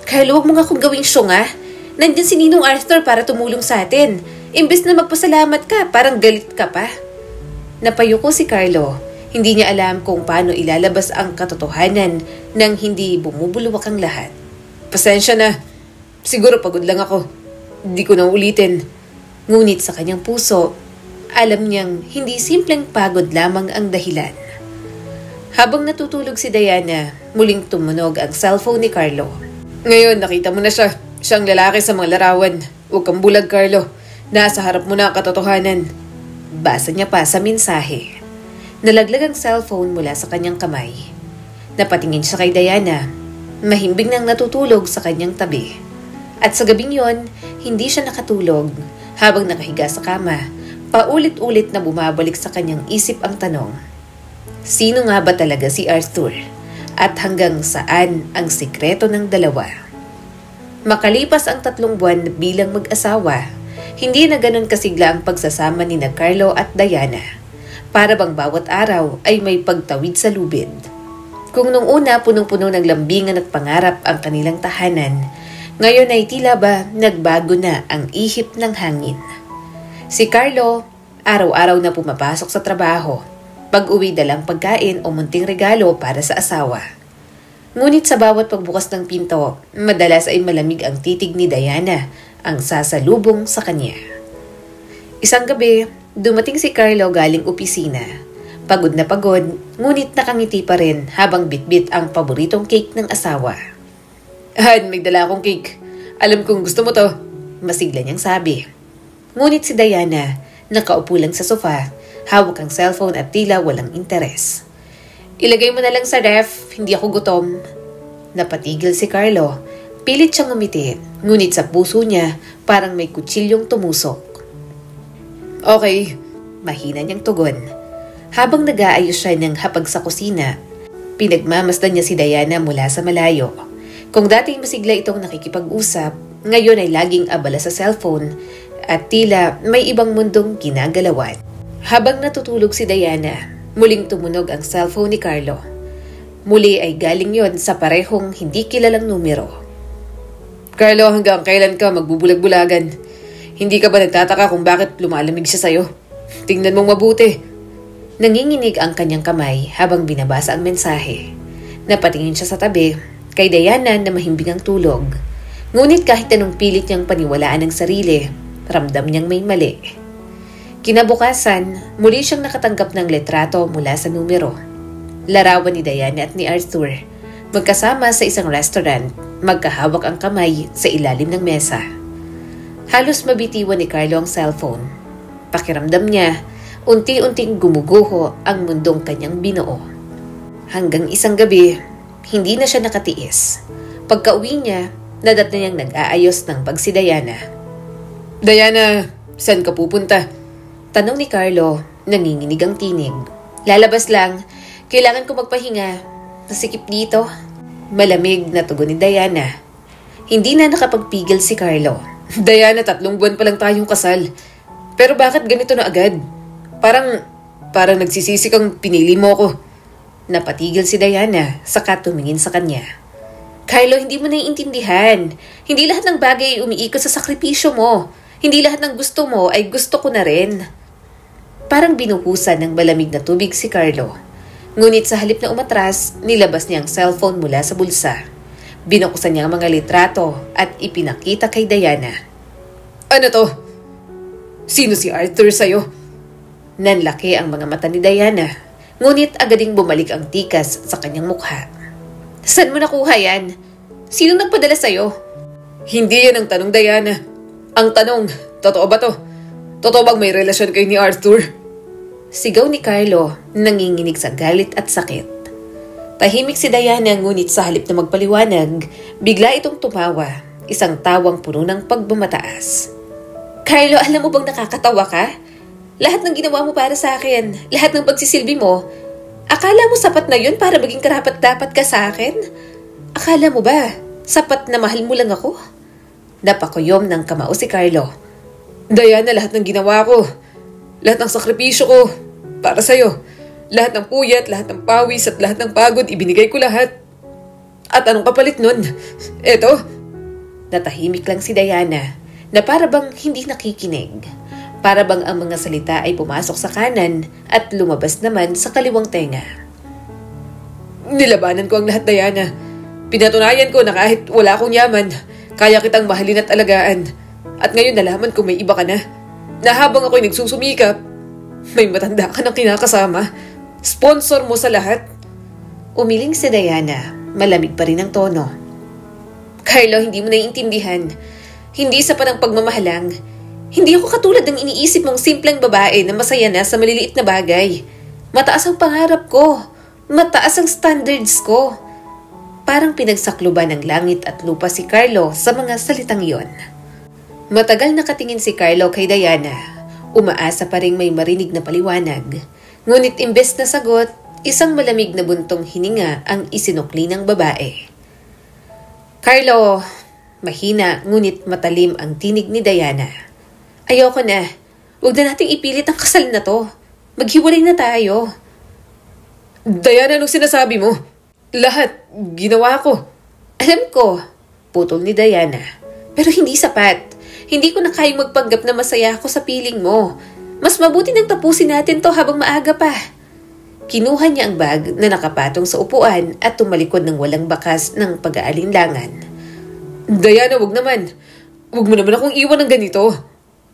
Carlo, huwag mo nga akong gawing syunga. Nandiyan si Ninong Arthur para tumulong sa atin. Imbes na magpasalamat ka, parang galit ka pa. Napayuko si Carlo. Hindi niya alam kung paano ilalabas ang katotohanan nang hindi bumubulwak ang lahat. Pasensya na. Siguro pagod lang ako. Hindi ko na ulitin. Ngunit sa kanyang puso, alam niyang hindi simpleng pagod lamang ang dahilan. Habang natutulog si Diana, muling tumunog ang cellphone ni Carlo. Ngayon, nakita mo na siya. Siyang lalaki sa mga larawan. Huwag kang bulag, Carlo. Nasa harap mo na ang katotohanan. Basa niya pa sa mensahe. Nalaglag ang cellphone mula sa kanyang kamay. Napatingin siya kay Diana. Mahimbing nang natutulog sa kanyang tabi. At sa gabing yon, hindi siya nakatulog. Habang nakahiga sa kama, paulit-ulit na bumabalik sa kanyang isip ang tanong. Sino nga ba talaga si Arthur? At hanggang saan ang sikreto ng dalawa? Makalipas ang 3 buwan bilang mag-asawa, hindi na ganun kasigla ang pagsasama ni Carlo at Diana. Para bang bawat araw ay may pagtawid sa lubid. Kung nung una punong-puno ng lambingan at pangarap ang kanilang tahanan, ngayon ay tila ba nagbago na ang ihip ng hangin. Si Carlo, araw-araw na pumapasok sa trabaho. Pag-uwi dalang pagkain o munting regalo para sa asawa. Ngunit sa bawat pagbukas ng pinto, madalas ay malamig ang titig ni Diana, ang sasalubong sa kanya. Isang gabi, dumating si Carlo galing opisina. Pagod na pagod, ngunit nakangiti pa rin habang bitbit ang paboritong cake ng asawa. Han, may dala akong cake. Alam kong gusto mo to. Masigla niyang sabi. Ngunit si Diana, nakaupo lang sa sofa, hawak ang cellphone at tila walang interes. Ilagay mo na lang sa ref, hindi ako gutom. Napatigil si Carlo. Pilit siyang umiti, ngunit sa puso niya parang may kutsilyong tumusok. Okay, mahina niyang tugon. Habang nag-aayos siya ng hapag sa kusina, pinagmamasdan niya si Diana mula sa malayo. Kung dating masigla itong nakikipag-usap, ngayon ay laging abala sa cellphone at tila may ibang mundong ginagalawan. Habang natutulog si Diana, muling tumunog ang cellphone ni Carlo. Muli ay galing yon sa parehong hindi kilalang numero. Carlo, hanggang kailan ka magbubulag-bulagan? Hindi ka ba nagtataka kung bakit lumalamig siya sa'yo? Tingnan mong mabuti. Nanginginig ang kanyang kamay habang binabasa ang mensahe. Napatingin siya sa tabi, kay Diana na mahimbing ang tulog. Ngunit kahit anong pilit niyang paniwalaan ang sarili, ramdam niyang may mali. Kinabukasan, muli siyang nakatanggap ng letrato mula sa numero. Larawan ni Diana at ni Arthur. Magkasama sa isang restaurant, magkahawak ang kamay sa ilalim ng mesa. Halos mabitiwan ni Carlo ang cellphone. Pakiramdam niya, Unti-unting gumuguho ang mundong kanyang binuo. Hanggang isang gabi, hindi na siya nakatiis. Pagka-uwi niya, nadat na niyang nag-aayos ng bag si Diana. Diana, saan ka pupunta? Tanong ni Carlo, nanginginig ang tinig. Lalabas lang, kailangan ko magpahinga. Nasikip dito. Malamig na tugon ni Diana. Hindi na nakapagpigil si Carlo. Diana, 3 buwan pa lang tayong kasal. Pero bakit ganito na agad? Parang nagsisisi kang pinili mo ko. Napatigil si Diana, saka tumingin sa kanya. Carlo, hindi mo naiintindihan. Hindi lahat ng bagay ay umiikot sa sakripisyo mo. Hindi lahat ng gusto mo ay gusto ko na rin. Parang binuhusan ng malamig na tubig si Carlo. Ngunit sa halip na umatras, nilabas niya ang cellphone mula sa bulsa. Binuksan niya ang mga litrato at ipinakita kay Diana. Ano to? Sino si Arthur sa'yo? Nanlaki ang mga mata ni Diana, ngunit agading bumalik ang tikas sa kanyang mukha. Saan mo nakuha yan? Sinong nagpadala sa'yo? Hindi yan ang tanong, Diana. Ang tanong, totoo ba to? Totoo bang may relasyon kayo ni Arthur? Sigaw ni Carlo, nanginginig sa galit at sakit. Tahimik si Diana, ngunit sa halip na magpaliwanag, bigla itong tumawa, isang tawang puno ng pagbumataas. Carlo, alam mo bang nakakatawa ka? Lahat ng ginawa mo para sa akin, lahat ng pagsisilbi mo, akala mo sapat na yun para maging karapat-dapat ka sa akin? Akala mo ba, sapat na mahal mo lang ako? Napakuyom ng kamao si Carlo. Diana, lahat ng ginawa ko, lahat ng sakripisyo ko, para sa'yo. Lahat ng puyat, lahat ng pawis at lahat ng pagod, ibinigay ko lahat. At anong kapalit nun? Eto. Natahimik lang si Diana, na para bang hindi nakikinig. Para bang ang mga salita ay pumasok sa kanan at lumabas naman sa kaliwang tenga. Nilabanan ko ang lahat, Diana. Pinatunayan ko na kahit wala akong yaman, kaya kitang mahalin at alagaan. At ngayon nalaman ko may iba ka na. Na habang ako'y nagsusumikap, may matanda ka ng kinakasama. Sponsor mo sa lahat. Umiling si Diana, malamig pa rin ang tono. Carlo, hindi mo naiintindihan. Hindi sapat ang pagmamahalang. Hindi ako katulad ng iniisip mong simpleng babae na masaya na sa maliliit na bagay. Mataas ang pangarap ko. Mataas ang standards ko. Parang pinagsakluban ng langit at lupa si Carlo sa mga salitang yon. Matagal nakatingin si Carlo kay Diana. Umaasa pa rin may marinig na paliwanag. Ngunit imbes na sagot, isang malamig na buntong hininga ang isinukli ng babae. Carlo, mahina ngunit matalim ang tinig ni Diana. Ayoko na. Huwag na nating ipilit ang kasal na to. Maghiwalay na tayo. Diana, anong sinasabi mo? Lahat, ginawa ko. Alam ko, putol ni Diana. Pero hindi sapat. Hindi ko na kayang magpanggap na masaya ako sa piling mo. Mas mabuti nang tapusin natin to habang maaga pa. Kinuha niya ang bag na nakapatong sa upuan at tumalikod ng walang bakas ng pag-aalinlangan. Diana, wag naman. Wag mo naman akong iwan ng ganito.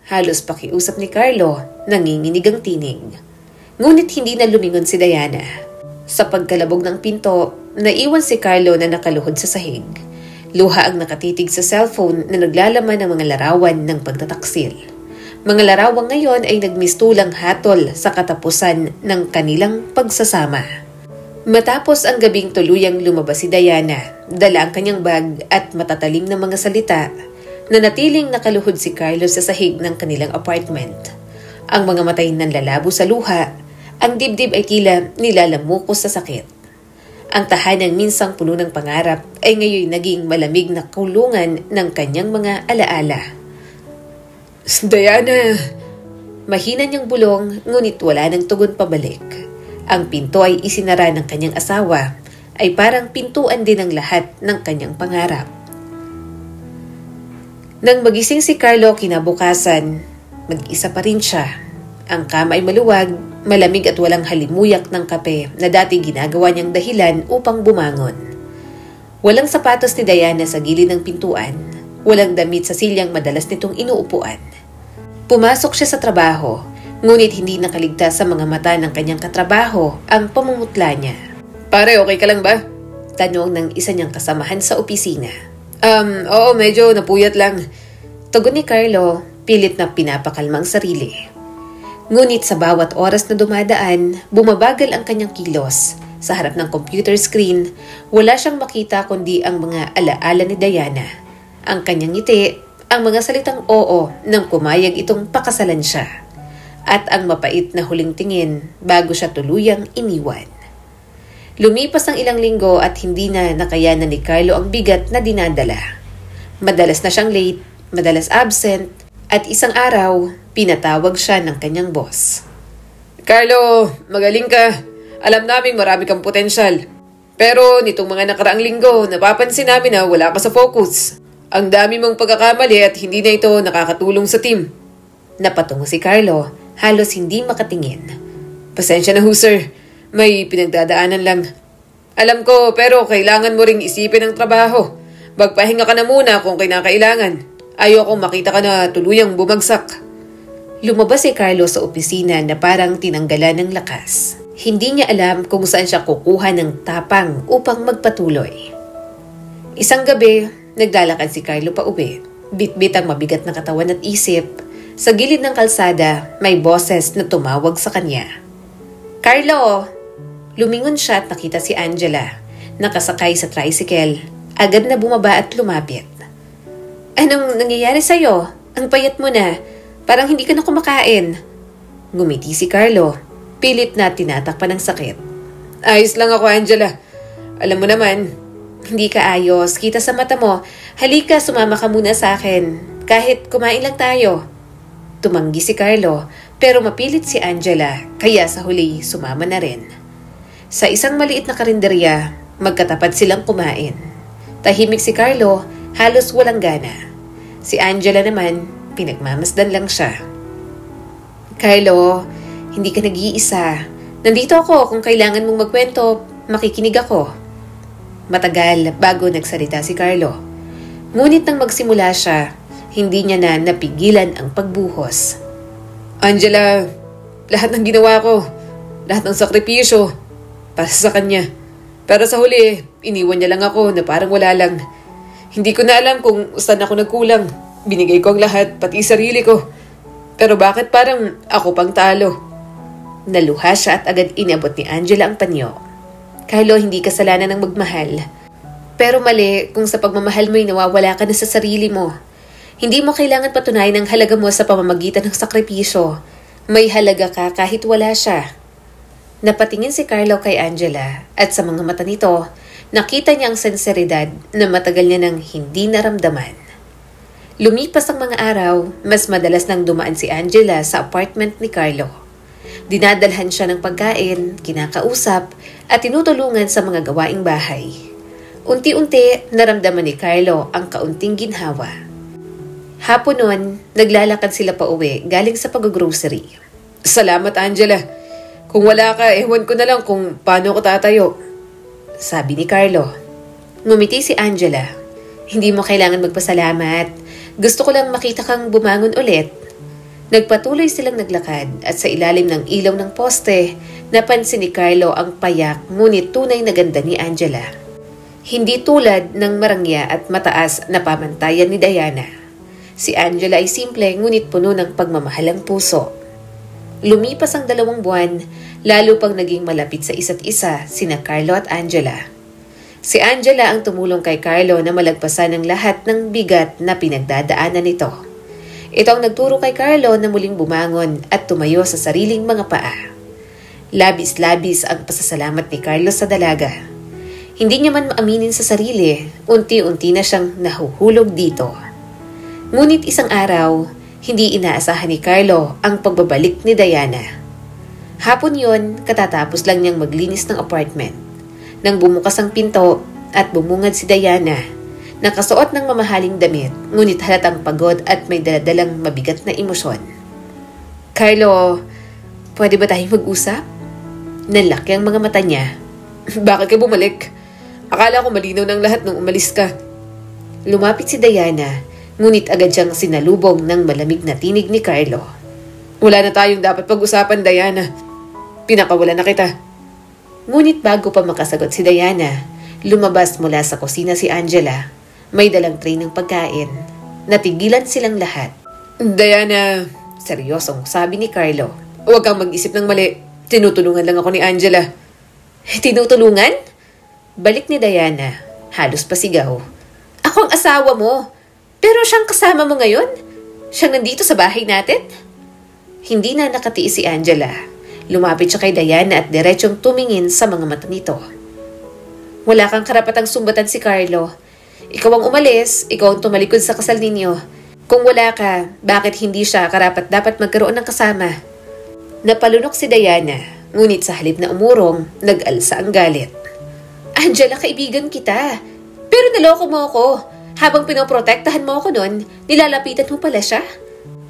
Halos pakiusap ni Carlo, nanginginig ang tinig. Ngunit hindi na lumingon si Diana. Sa pagkalabog ng pinto, naiwan si Carlo na nakaluhod sa sahig. Luha ang nakatitig sa cellphone na naglalaman ng mga larawan ng pagtataksil. Mga larawang ngayon ay nagmistulang hatol sa katapusan ng kanilang pagsasama. Matapos ang gabing tuluyang lumabas si Diana, dala ang kanyang bag at matatalim na mga salita, nanatiling nakaluhod si Carlos sa sahig ng kanilang apartment. Ang mga matay nanlalabo sa luha, ang dibdib ay tila nilalamukos sa sakit. Ang tahanang minsang puno ng pangarap ay ngayon naging malamig na kulungan ng kanyang mga alaala. Diana! Mahina niyang bulong, ngunit wala nang tugon pabalik. Ang pinto ay isinara ng kanyang asawa, ay parang pintuan din ng lahat ng kanyang pangarap. Nang magising si Carlo kinabukasan, mag-isa pa rin siya. Ang kama ay maluwag, malamig at walang halimuyak ng kape na dati ginagawa niyang dahilan upang bumangon. Walang sapatos ni Diana sa gilid ng pintuan. Walang damit sa silyang madalas nitong inuupuan. Pumasok siya sa trabaho, ngunit hindi nakaligtas sa mga mata ng kanyang katrabaho ang pamumutla niya. Pare, okay ka lang ba? Tanong ng isa niyang kasamahan sa opisina. Oo, medyo napuyat lang. Tugon ni Carlo, pilit na pinapakalma ang sarili. Ngunit sa bawat oras na dumadaan, bumabagal ang kanyang kilos. Sa harap ng computer screen, wala siyang makita kundi ang mga alaala ni Diana. Ang kanyang ngiti, ang mga salitang oo nang pumayag itong pakasalan siya. At ang mapait na huling tingin bago siya tuluyang iniwan. Lumipas ang ilang linggo at hindi na nakayanan ni Carlo ang bigat na dinadala. Madalas na siyang late, madalas absent, at isang araw, pinatawag siya ng kanyang boss. Carlo, magaling ka. Alam naming marami kang potensyal. Pero nitong mga nakaraang linggo, napapansin namin na wala ka sa focus. Ang dami mong pagkakamali at hindi na ito nakakatulong sa team. Napatungo si Carlo, halos hindi makatingin. Pasensya na ho, sir. May pinagdadaanan lang. Alam ko, pero kailangan mo ring isipin ang trabaho. Magpahinga ka na muna kung kinakailangan. Ayokong makita ka na tuluyang bumagsak. Lumabas si Carlo sa opisina na parang tinanggalan ng lakas. Hindi niya alam kung saan siya kukuha ng tapang upang magpatuloy. Isang gabi, naglalakad si Carlo pa uwi. Bit-bit ang mabigat na katawan at isip. Sa gilid ng kalsada, may boses na tumawag sa kanya. Carlo! Lumingon siya at nakita si Angela. Nakasakay sa tricycle. Agad na bumaba at lumapit. Anong nangyayari sa'yo? Ang payat mo na. Parang hindi ka na kumakain. Ngumiti si Carlo. Pilit na tinatakpan ng sakit. Ayos lang ako, Angela. Alam mo naman, hindi ka ayos. Kita sa mata mo. Halika, sumama ka muna sa akin. Kahit kumain lang tayo. Tumanggi si Carlo, pero mapilit si Angela, kaya sa huli sumama na rin. Sa isang maliit na karinderya, magkatapat silang kumain. Tahimik si Carlo, halos walang gana. Si Angela naman, pinagmamasdan lang siya. Carlo, hindi ka nag-iisa. Nandito ako kung kailangan mong magkwento, makikinig ako. Matagal bago nagsalita si Carlo. Ngunit nang magsimula siya, hindi niya na napigilan ang pagbuhos. Angela, lahat ng ginawa ko, lahat ng sakripisyo, para sa kanya. Pero sa huli, iniwan niya lang ako na parang wala lang. Hindi ko na alam kung saan ako nagkulang. Binigay ko ang lahat, pati sarili ko. Pero bakit parang ako pang talo? Naluha siya at agad inabot ni Angela ang panyo. Carlo, hindi kasalanan ng magmahal. Pero mali kung sa pagmamahal mo'y nawawala ka na sa sarili mo. Hindi mo kailangan patunayan ang halaga mo sa pamamagitan ng sakripisyo. May halaga ka kahit wala siya. Napatingin si Carlo kay Angela at sa mga mata nito, nakita niya ang sinseridad na matagal niya nang hindi naramdaman. Lumipas ang mga araw, mas madalas nang dumaan si Angela sa apartment ni Carlo. Dinadalhan siya ng pagkain, kinakausap, at tinutulungan sa mga gawaing bahay. Unti-unti, naramdaman ni Carlo ang kaunting ginhawa. Hapon nun, naglalakad sila pa uwi galing sa pag-grocery. Salamat, Angela. Kung wala ka, ewan ko na lang kung paano ko tatayo. Sabi ni Carlo. Ngumiti si Angela. Hindi mo kailangan magpasalamat. Gusto ko lang makita kang bumangon ulit. Nagpatuloy silang naglakad at sa ilalim ng ilaw ng poste, napansin ni Carlo ang payak ngunit tunay na ganda ni Angela. Hindi tulad ng marangya at mataas na pamantayan ni Diana. Si Angela ay simple ngunit puno ng pagmamahalang puso. Lumipas ang 2 buwan, lalo pang naging malapit sa isa't isa sina Carlo at Angela. Si Angela ang tumulong kay Carlo na malagpasan ang lahat ng bigat na pinagdadaanan nito. Ito ang nagturo kay Carlo na muling bumangon at tumayo sa sariling mga paa. Labis-labis ang pasasalamat ni Carlo sa dalaga. Hindi niya man maaminin sa sarili, unti-unti na siyang nahuhulog dito. Ngunit isang araw, hindi inaasahan ni Carlo ang pagbabalik ni Diana. Hapon yon, katatapos lang niyang maglinis ng apartment. Nang bumukas ang pinto at bumungad si Diana, nakasuot ng mamahaling damit, ngunit halatang pagod at may daladalang mabigat na emosyon. Carlo, pwede ba tayong mag-usap? Nalaki ang mga mata niya. Bakit ka bumalik? Akala ko malinaw ng lahat nung umalis ka. Lumapit si Diana, ngunit agad siyang sinalubong ng malamig na tinig ni Carlo. Wala na tayong dapat pag-usapan, Diana. Pinakawala na kita. Ngunit bago pa makasagot si Diana, lumabas mula sa kusina si Angela. May dalang tray ng pagkain. Natigilan silang lahat. Diana, seryosong sabi ni Carlo. Huwag kang mag-isip ng mali. Tinutulungan lang ako ni Angela. Tinutulungan? Balik ni Diana, halos pasigaw. Ako ang asawa mo, pero siyang kasama mo ngayon? Siyang nandito sa bahay natin? Hindi na nakatiis si Angela. Lumapit siya kay Diana at diretsong tumingin sa mga mata nito. Wala kang karapatang sumbatan si Carlo. Ikaw ang umalis, ikaw ang tumalikod sa kasal ninyo. Kung wala ka, bakit hindi siya karapat-dapat magkaroon ng kasama? Napalunok si Diana, ngunit sa halip na umurong, nag-alsa ang galit. Angela, kaibigan kita. Pero naloko mo ako. Habang pinoprotektahan mo ako noon, nilalapitan mo pala siya.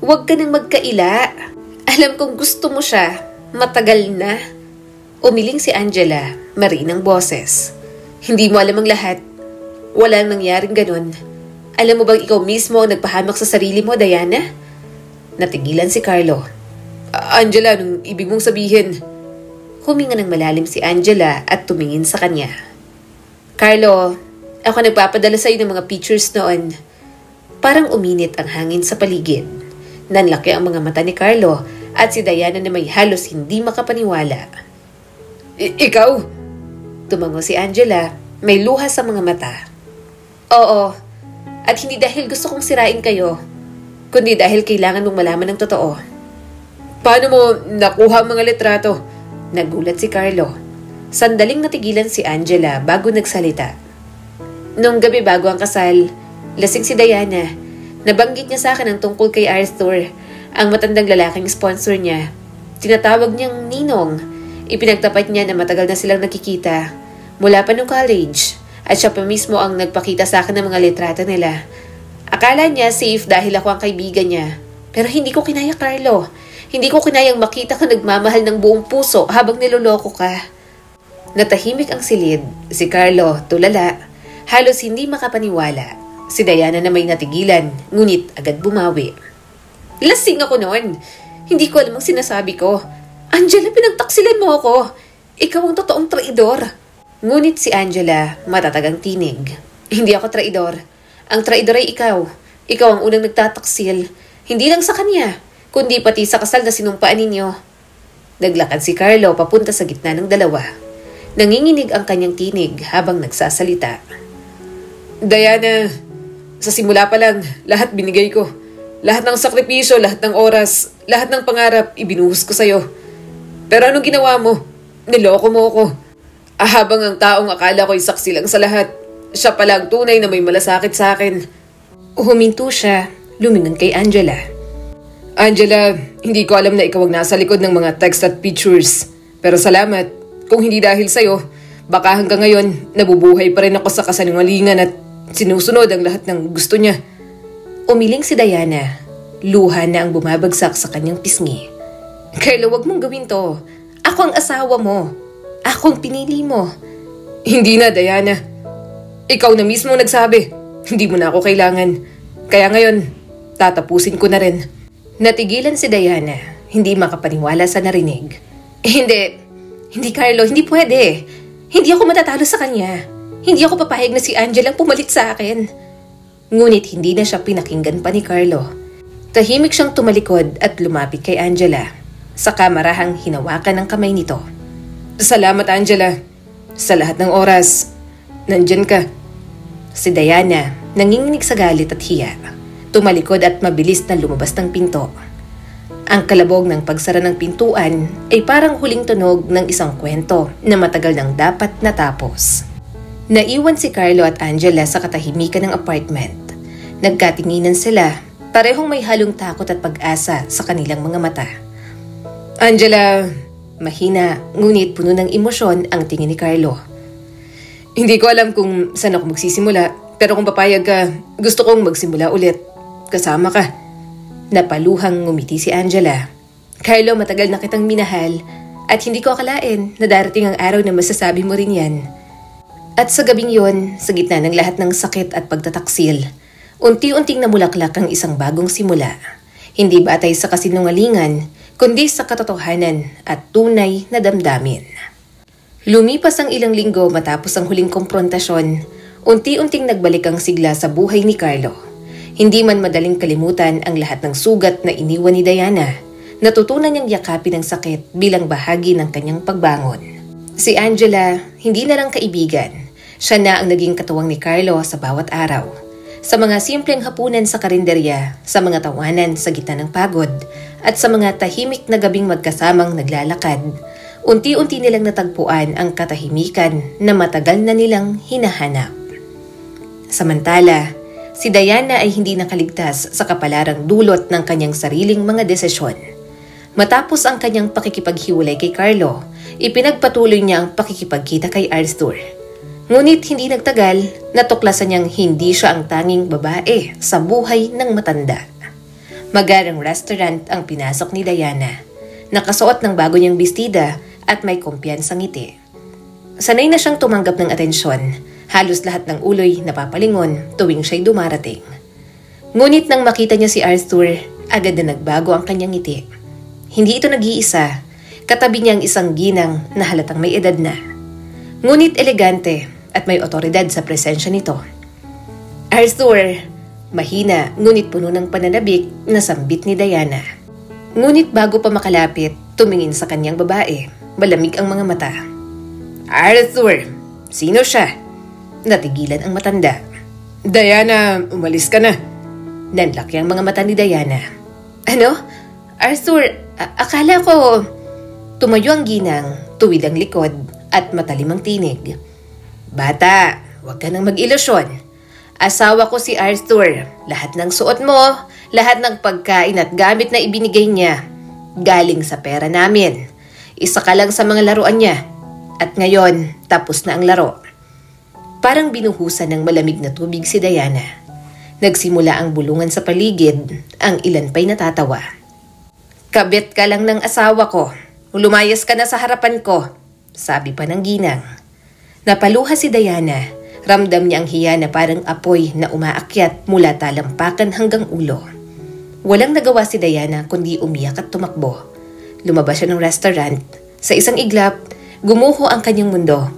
Huwag ka nang magkaila. Alam kong gusto mo siya. Matagal na. Umiling si Angela, marinang boses. Hindi mo alam ang lahat. Walang nangyaring ganun. Alam mo bang ikaw mismo ang nagpahamak sa sarili mo, Diana? Natigilan si Carlo. Angela, anong ibig mong sabihin? Huminga ng malalim si Angela at tumingin sa kanya. Carlo, ako nagpapadala sa iyo ng mga pictures noon. Parang uminit ang hangin sa paligid. Nanlaki ang mga mata ni Carlo at si Diana na may halos hindi makapaniwala. Ikaw? Tumango si Angela, may luha sa mga mata. Oo, at hindi dahil gusto kong sirain kayo, kundi dahil kailangan mong malaman ng totoo. Paano mo nakuha ang mga litrato? Nagulat si Carlo. Sandaling natigilan si Angela bago nagsalita. Nung gabi bago ang kasal, lasing si Diana. Nabanggit niya sa akin ang tungkol kay Arthur, ang matandang lalaking sponsor niya. Tinatawag niyang Ninong. Ipinagtapat niya na matagal na silang nakikita. Mula pa nung college. At siya pa mismo ang nagpakita sa akin ng mga litrato nila. Akala niya safe dahil ako ang kaibigan niya. Pero hindi ko kinaya, Carlo. Hindi ko kinayang makita ka nagmamahal ng buong puso habang niloloko ka. Natahimik ang silid. Si Carlo, tulala. Halos hindi makapaniwala. Si Diana na may natigilan, ngunit agad bumawi. Lasing ako noon. Hindi ko alam ang sinasabi ko. Angela, pinagtaksilan mo ako. Ikaw ang totoong traidor. Ngunit si Angela, matatagang tinig. Hindi ako traidor. Ang traidor ay ikaw. Ikaw ang unang nagtataksil. Hindi lang sa kanya, kundi pati sa kasal na sinumpaan ninyo. Naglakad si Carlo papunta sa gitna ng dalawa. Nanginginig ang kanyang tinig habang nagsasalita. Diana, sa simula pa lang, lahat binigay ko. Lahat ng sakripisyo, lahat ng oras, lahat ng pangarap, ibinuhos ko sa'yo. Pero anong ginawa mo? Niloko mo ako. Habang ang taong akala ko'y saksi lang sa lahat, siya pala ang tunay na may malasakit sa akin. Huminto siya, lumingon kay Angela. Angela, hindi ko alam na ikaw ang nasa likod ng mga text at pictures. Pero salamat. Kung hindi dahil sa'yo, baka hanggang ngayon, nabubuhay pa rin ako sa kasinungalingan at sinusunod ang lahat ng gusto niya. Umiling si Diana. Luha na ang bumabagsak sa kanyang pisngi. Carlo, wag mong gawin to. Ako ang asawa mo. Ako ang pinili mo. Hindi na, Diana. Ikaw na mismo nagsabi. Hindi mo na ako kailangan. Kaya ngayon, tatapusin ko na rin. Natigilan si Diana. Hindi makapaniwala sa narinig. Hindi Carlo, hindi pwede. Hindi ako matatalo sa kanya. Hindi ako papayag na si Angela ang pumalit sa akin. Ngunit hindi na siya pinakinggan pa ni Carlo. Tahimik siyang tumalikod at lumapit kay Angela. Sa kamarahang hinawakan ng kamay nito. Salamat, Angela. Sa lahat ng oras, nandyan ka. Si Diana, nanginginig sa galit at hiya. Tumalikod at mabilis na lumabas ng pinto. Ang kalabog ng pagsara ng pintuan ay parang huling tunog ng isang kwento na matagal nang dapat natapos. Naiwan si Carlo at Angela sa katahimikan ng apartment. Nagkatinginan sila, parehong may halong takot at pag-asa sa kanilang mga mata. Angela, mahina ngunit puno ng emosyon ang tingin ni Carlo. Hindi ko alam kung saan ako magsisimula, pero kung papayag ka, gusto kong magsimula ulit. Kasama ka. Napaluhang ngumiti si Angela. Carlo, matagal na kitang minahal at hindi ko akalain na darating ang araw na masasabi mo rin yan. At sa gabing yon, sa gitna ng lahat ng sakit at pagtataksil, unti-unting namulaklak ang isang bagong simula. Hindi batay sa kasinungalingan, kundi sa katotohanan at tunay na damdamin. Lumipas ang ilang linggo matapos ang huling komprontasyon, unti-unting nagbalik ang sigla sa buhay ni Carlo. Hindi man madaling kalimutan ang lahat ng sugat na iniwan ni Diana, Natutunan niyang yakapin ang sakit bilang bahagi ng kanyang pagbangon. Si Angela, hindi na lang kaibigan. Siya na ang naging katuwang ni Carlo sa bawat araw. Sa mga simpleng hapunan sa karinderya, sa mga tawanan sa gitna ng pagod, at sa mga tahimik na gabing magkasamang naglalakad, unti-unti nilang natagpuan ang katahimikan na matagal na nilang hinahanap. Samantala, si Diana ay hindi nakaligtas sa kapalarang dulot ng kanyang sariling mga desisyon. Matapos ang kanyang pakikipaghiwalay kay Carlo, ipinagpatuloy niya ang pakikipagkita kay Arthur. Ngunit hindi nagtagal, natuklasan niyang hindi siya ang tanging babae sa buhay ng matanda. Magarang restaurant ang pinasok ni Diana. Nakasuot ng bago niyang bestida at may kumpiyansang ngiti. Sanay na siyang tumanggap ng atensyon. Halos lahat ng uloy napapalingon tuwing siya'y dumarating. Ngunit nang makita niya si Arthur, agad na nagbago ang kanyang ngiti. Hindi ito nag-iisa. Katabi niya ang isang ginang na halatang may edad na. Ngunit elegante at may otoridad sa presensya nito. Arthur, mahina ngunit puno ng pananabik na sambit ni Diana. Ngunit bago pa makalapit, tumingin sa kanyang babae. Malamig ang mga mata. Arthur, sino siya? Natigilan ang matanda. Diana, umalis ka na. Nanlaki ang mga mata ni Diana. Ano? Arthur, akala ko... Tumayo ang ginang, tuwid ang likod, at matalim ang tinig. Bata, huwag ka nang mag-ilusyon. Asawa ko si Arthur. Lahat ng suot mo, lahat ng pagkain at gamit na ibinigay niya, galing sa pera namin. Isa ka lang sa mga laruan niya. At ngayon, tapos na ang laro. Parang binuhusan ng malamig na tubig si Diana. Nagsimula ang bulungan sa paligid, ang ilan pa'y natatawa. Kabit ka lang ng asawa ko. Lumayas ka na sa harapan ko, sabi pa ng ginang. Napaluha si Diana. Ramdam niya ang hiya na parang apoy na umaakyat mula talampakan hanggang ulo. Walang nagawa si Diana kundi umiyak at tumakbo. Lumabas siya ng restaurant. Sa isang iglap, gumuho ang kanyang mundo.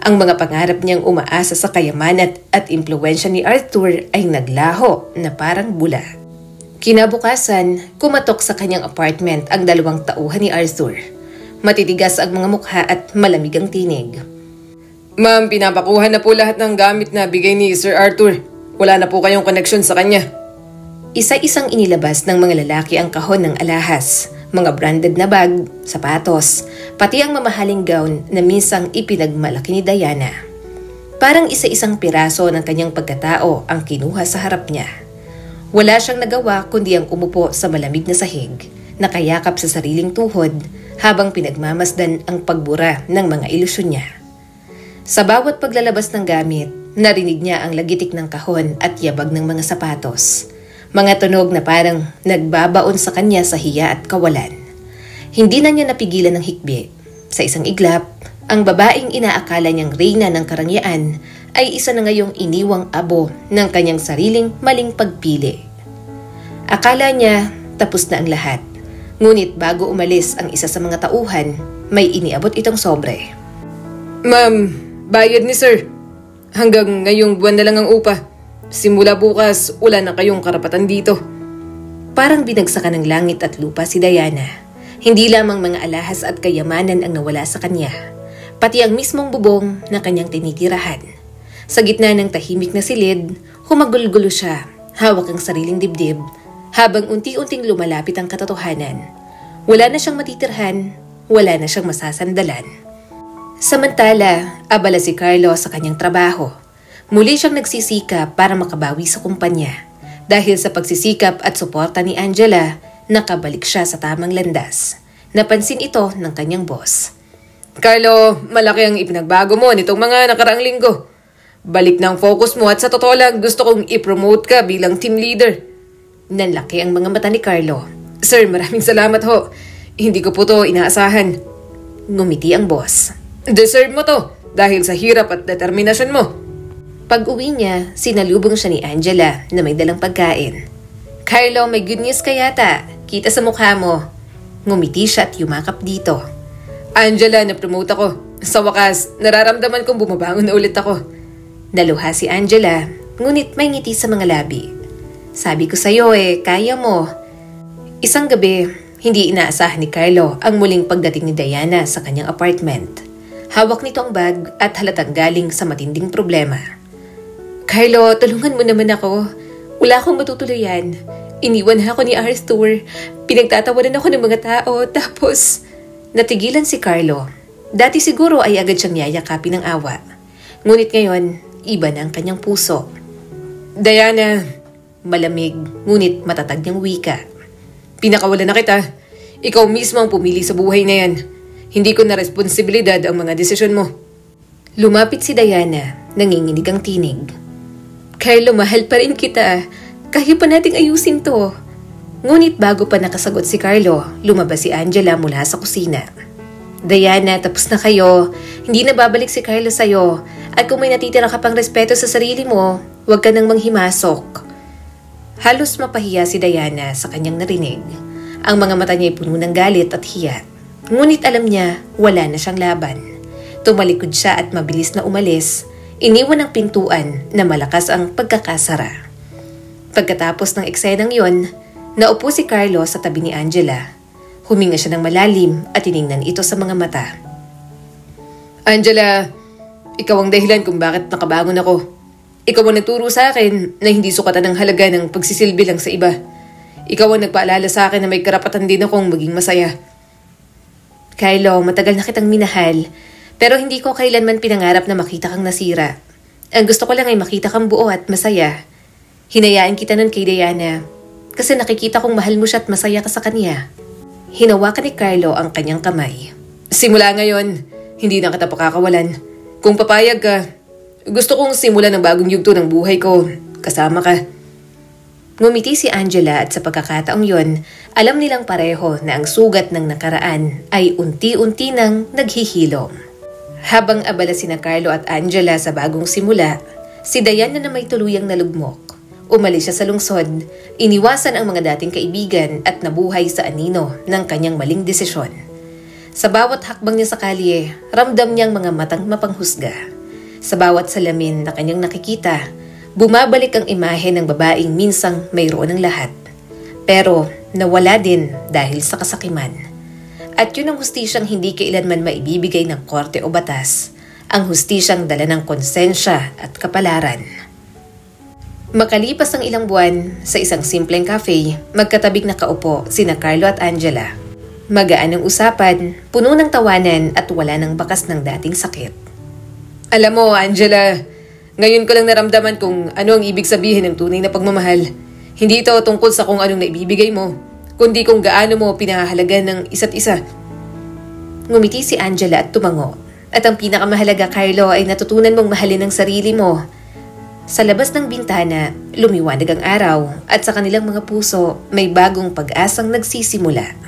Ang mga pangarap niyang umaasa sa kayamanan at impluwensya ni Arthur ay naglaho na parang bula. Kinabukasan, kumatok sa kanyang apartment ang 2 tauhan ni Arthur. Matitigas ang mga mukha at malamig ang tinig. Ma'am, pinapakuha na po lahat ng gamit na bigay ni Sir Arthur. Wala na po kayong koneksyon sa kanya. Isa-isang inilabas ng mga lalaki ang kahon ng alahas, mga branded na bag, sapatos, pati ang mamahaling gown na minsang ipinagmalaki ni Diana. Parang isa-isang piraso ng kanyang pagkatao ang kinuha sa harap niya. Wala siyang nagawa kundi ang umupo sa malamig na sahig, nakayakap sa sariling tuhod habang pinagmamasdan ang pagbura ng mga ilusyon niya. Sa bawat paglalabas ng gamit, narinig niya ang lagitik ng kahon at yabag ng mga sapatos. Mga tunog na parang nagbabaon sa kanya sa hiya at kawalan. Hindi na niya napigilan ng hikbi. Sa isang iglap, ang babaeng inaakala niyang reyna ng karangyaan ay isa na ngayong iniwang abo ng kanyang sariling maling pagpili. Akala niya tapos na ang lahat. Ngunit bago umalis ang isa sa mga tauhan, may iniabot itong sobre. Ma'am, bayad ni sir. Hanggang ngayong buwan na lang ang upa. Simula bukas, wala na kayong karapatan dito. Parang binagsakan ng langit at lupa si Diana. Hindi lamang mga alahas at kayamanan ang nawala sa kanya, pati ang mismong bubong na kanyang tinitirahan. Sa gitna ng tahimik na silid, humagulgulo siya, hawak ang sariling dibdib, habang unti-unting lumalapit ang katotohanan. Wala na siyang matitirhan, wala na siyang masasandalan. Samantala, abala si Carlo sa kanyang trabaho. Muli siyang nagsisikap para makabawi sa kumpanya. Dahil sa pagsisikap at suporta ni Angela, nakabalik siya sa tamang landas. Napansin ito ng kanyang boss. Carlo, malaki ang ipinagbago mo nitong mga nakaraang linggo. Balik na ang focus mo at sa totoo lang gusto kong i-promote ka bilang team leader. Nanlaki ang mga mata ni Carlo. Sir, maraming salamat ho. Hindi ko po to inaasahan. Ngumiti ang boss. Deserve mo to dahil sa hirap at determinasyon mo. Pag-uwi niya, sinalubong siya ni Angela na may dalang pagkain. Carlo, may good news ka yata. Kita sa mukha mo. Ngumiti siya at yumakap dito. Angela, na-promote ako. Sa wakas, nararamdaman kong bumabangon na ulit ako. Naluha si Angela, ngunit may ngiti sa mga labi. Sabi ko sa'yo kaya mo. Isang gabi, Hindi inaasahan ni Carlo ang muling pagdating ni Diana sa kanyang apartment. Hawak nito ang bag at halatang galing sa matinding problema. Carlo, tulungan mo naman ako. Wala akong matutuluyan. Iniwan ako ni Arthur. Pinagtatawanan ako ng mga tao. Tapos, natigilan si Carlo. Dati siguro ay agad siyang yayakapin ng awa. Ngunit ngayon, iba na ang kanyang puso. Diana, Malamig, ngunit matatag niyang wika. pinakawalan na kita. Ikaw mismo ang pumili sa buhay na yan. Hindi ko na responsibilidad ang mga desisyon mo. Lumapit si Diana, nanginginig ang tinig. Carlo, mahal pa rin kita. Kaya pa nating ayusin to. Ngunit bago pa nakasagot si Carlo, lumabas si Angela mula sa kusina. Diana, tapos na kayo. Hindi na babalik si Carlo sa'yo. At kung may natitira ka pang respeto sa sarili mo, huwag ka nang manghimasok. Halos mapahiya si Diana sa kanyang narinig. Ang mga mata niya ay puno ng galit at hiya. Ngunit alam niya, wala na siyang laban. Tumalikod siya at mabilis na umalis. Iniwan ang pintuan na malakas ang pagkakasara. Pagkatapos ng eksenang yon, naupo si Carlo sa tabi ni Angela. Huminga siya ng malalim at tiningnan ito sa mga mata. Angela, ikaw ang dahilan kung bakit nakabangon ako. Ikaw ang nagturo sa akin na hindi sukatan ng halaga ng pagsisilbi lang sa iba. Ikaw ang nagpaalala sa akin na may karapatan din akong maging masaya. Carlo, matagal na kitang minahal, pero hindi ko kailanman pinangarap na makita kang nasira. Ang gusto ko lang ay makita kang buo at masaya. Hinayaan kita nun kay Diana kasi nakikita kong mahal mo siya at masaya ka sa kanya. Hinawakan ni Carlo ang kanyang kamay. Simula ngayon, hindi na kita pakakawalan. Kung papayag ka, gusto kong simulan ng bagong yugto ng buhay ko. Kasama ka. Ngumiti si Angela at sa pagkakataong yon, alam nilang pareho na ang sugat ng nakaraan ay unti-unti nang naghihilom. Habang abala sina Carlo at Angela sa bagong simula, si Diana na may tuluyang nalugmok. Umalis siya sa lungsod, iniwasan ang mga dating kaibigan at nabuhay sa anino ng kanyang maling desisyon. Sa bawat hakbang niya sa kalye, ramdam niyang mga matang mapanghusga. Sa bawat salamin na kanyang nakikita, bumabalik ang imahe ng babaeng minsang mayroon ng lahat. Pero nawala din dahil sa kasakiman. At yun ang hustisyang hindi kailanman maibibigay ng korte o batas, ang hustisyang dala ng konsensya at kapalaran. Makalipas ang ilang buwan, sa isang simpleng cafe, magkatabing nakaupo sina Carlo at Angela. Magaan ang usapan, puno ng tawanan at wala ng bakas ng dating sakit. Alam mo, Angela, ngayon ko lang naramdaman kung ano ang ibig sabihin ng tunay na pagmamahal. Hindi ito tungkol sa kung anong naibibigay mo, kundi kung gaano mo pinahahalagan ng isa't isa. Ngumiti si Angela at tumango. At ang pinakamahalaga, Carlo, ay natutunan mong mahalin ang sarili mo. Sa labas ng bintana, lumiwanag ang araw at sa kanilang mga puso may bagong pag-asang nagsisimula.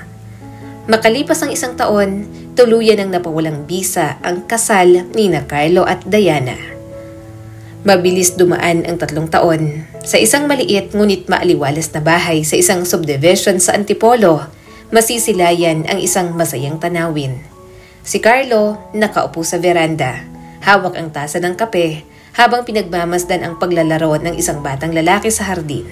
Makalipas ang isang taon, tuluyan ang napawalang bisa ang kasal ni Carlo at Diana. Mabilis dumaan ang 3 taon. Sa isang maliit ngunit maaliwalas na bahay sa isang subdivision sa Antipolo, masisilayan ang isang masayang tanawin. Si Carlo nakaupo sa veranda, hawak ang tasa ng kape, habang pinagmamasdan ang paglalaro ng isang batang lalaki sa hardin.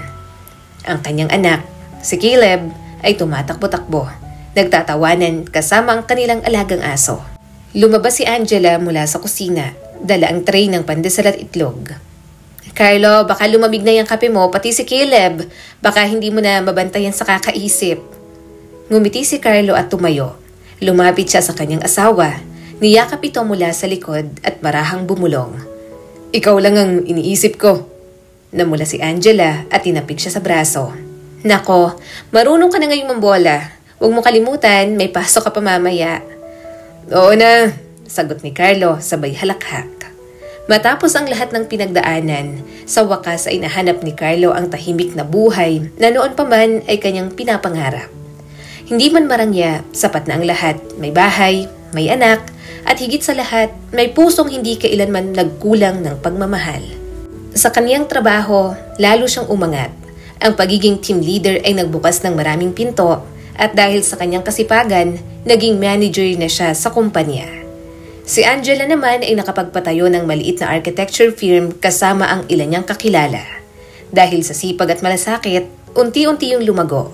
Ang kanyang anak, si Caleb, ay tumatakbo-takbo, nagtatawanan kasama ang kanilang alagang aso. Lumabas si Angela mula sa kusina, dala ang tray ng pandesal at itlog. Carlo, baka lumamig na yung kape mo, pati si Caleb. Baka hindi mo na mabantayan sa kakaisip. Ngumiti si Carlo at tumayo. Lumapit siya sa kanyang asawa. Niyakap ito mula sa likod at marahang bumulong. Ikaw lang ang iniisip ko. Namula si Angela at tinapik siya sa braso. Nako, marunong ka na ngayong mambola. Huwag mo kalimutan, may pasok ka pa mamaya. Oo na, sagot ni Carlo sabay halakhak. Matapos ang lahat ng pinagdaanan, sa wakas ay nahanap ni Carlo ang tahimik na buhay na noon pa man ay kanyang pinapangarap. Hindi man marangya, sapat na ang lahat. May bahay, may anak, at higit sa lahat, may pusong hindi kailanman nagkulang ng pagmamahal. Sa kaniyang trabaho, lalo siyang umangat. Ang pagiging team leader ay nagbukas ng maraming pinto at dahil sa kanyang kasipagan, naging manager na siya sa kumpanya. Si Angela naman ay nakapagpatayo ng maliit na architecture firm kasama ang ilan niyang kakilala. Dahil sa sipag at malasakit, unti-unti yung lumago.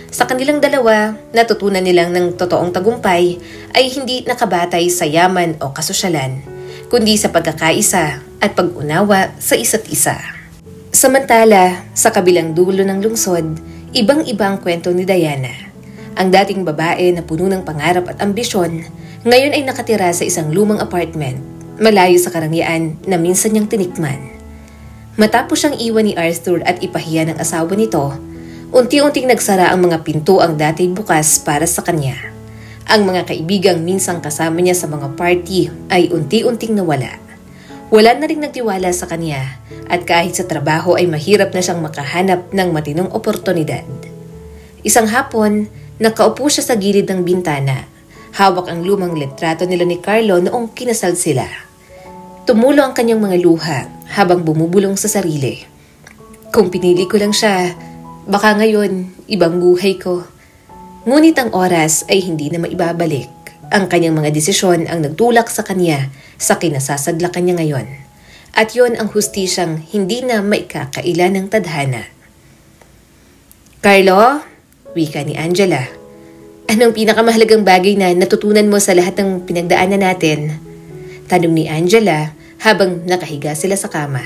Sa kanilang dalawa, natutunan nilang ng totoong tagumpay ay hindi nakabatay sa yaman o kasosyalan, kundi sa pagkakaisa at pag-unawa sa isa't isa. Samantala, sa kabilang dulo ng lungsod, ibang-ibang kwento ni Diana. Ang dating babae na puno ng pangarap at ambisyon, ngayon ay nakatira sa isang lumang apartment, malayo sa karangyaan na minsan niyang tinikman. Matapos siyang iwan ni Arthur at ipahiya ng asawa nito, unti-unting nagsara ang mga pinto ang dati bukas para sa kanya. Ang mga kaibigang minsang kasama niya sa mga party ay unti-unting nawala. Wala na ring nagtiwala sa kanya at kahit sa trabaho ay mahirap na siyang makahanap ng matinong oportunidad. Isang hapon, nakaupo siya sa gilid ng bintana. Hawak ang lumang litrato nila ni Carlo noong kinasal sila. Tumulo ang kanyang mga luha habang bumubulong sa sarili. Kung pinili ko lang siya, baka ngayon ibang buhay ko. Ngunit ang oras ay hindi na maibabalik. Ang kanyang mga desisyon ang nagtulak sa kanya sa kinasasadlakan niya ngayon. At yon ang hustisyang hindi na maikakaila ng tadhana. Carlo, wika ni Angela. Anong pinakamahalagang bagay na natutunan mo sa lahat ng pinagdaanan natin? Tanong ni Angela habang nakahiga sila sa kama.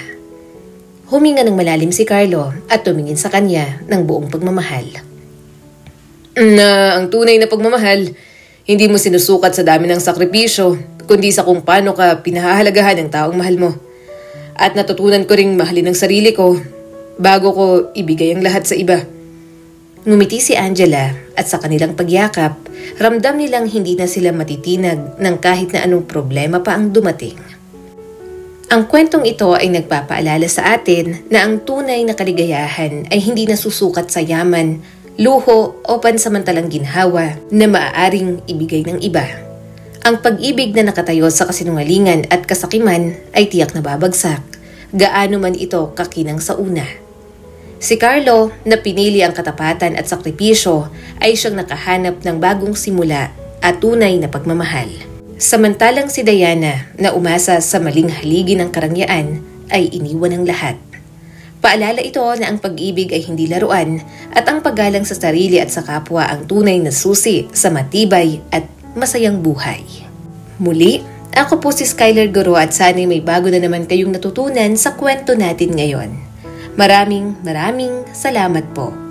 Huminga ng malalim si Carlo at tumingin sa kanya ng buong pagmamahal. Na ang tunay na pagmamahal, hindi mo sinusukat sa dami ng sakripisyo, kundi sa kung paano ka pinahahalagahan ng taong mahal mo. At natutunan ko ring mahalin ang sarili ko bago ko ibigay ang lahat sa iba. Ngumiti si Angela at sa kanilang pagyakap, ramdam nilang hindi na sila matitinag ng kahit na anong problema pa ang dumating. Ang kwentong ito ay nagpapaalala sa atin na ang tunay na kaligayahan ay hindi nasusukat sa yaman, luho o pansamantalang ginhawa na maaaring ibigay ng iba. Ang pag-ibig na nakatayo sa kasinungalingan at kasakiman ay tiyak na babagsak, gaano man ito kakinang sa una. Si Carlo, na pinili ang katapatan at sakripisyo, ay siyang nakahanap ng bagong simula at tunay na pagmamahal. Samantalang si Diana, na umasa sa maling haligi ng karangyaan, ay iniwan ng lahat. Paalala ito na ang pag-ibig ay hindi laruan at ang paggalang sa sarili at sa kapwa ang tunay na susi sa matibay at masayang buhay. Muli, ako po si Skyler Guro at sana'y may bago na naman kayong natutunan sa kwento natin ngayon. Maraming salamat po.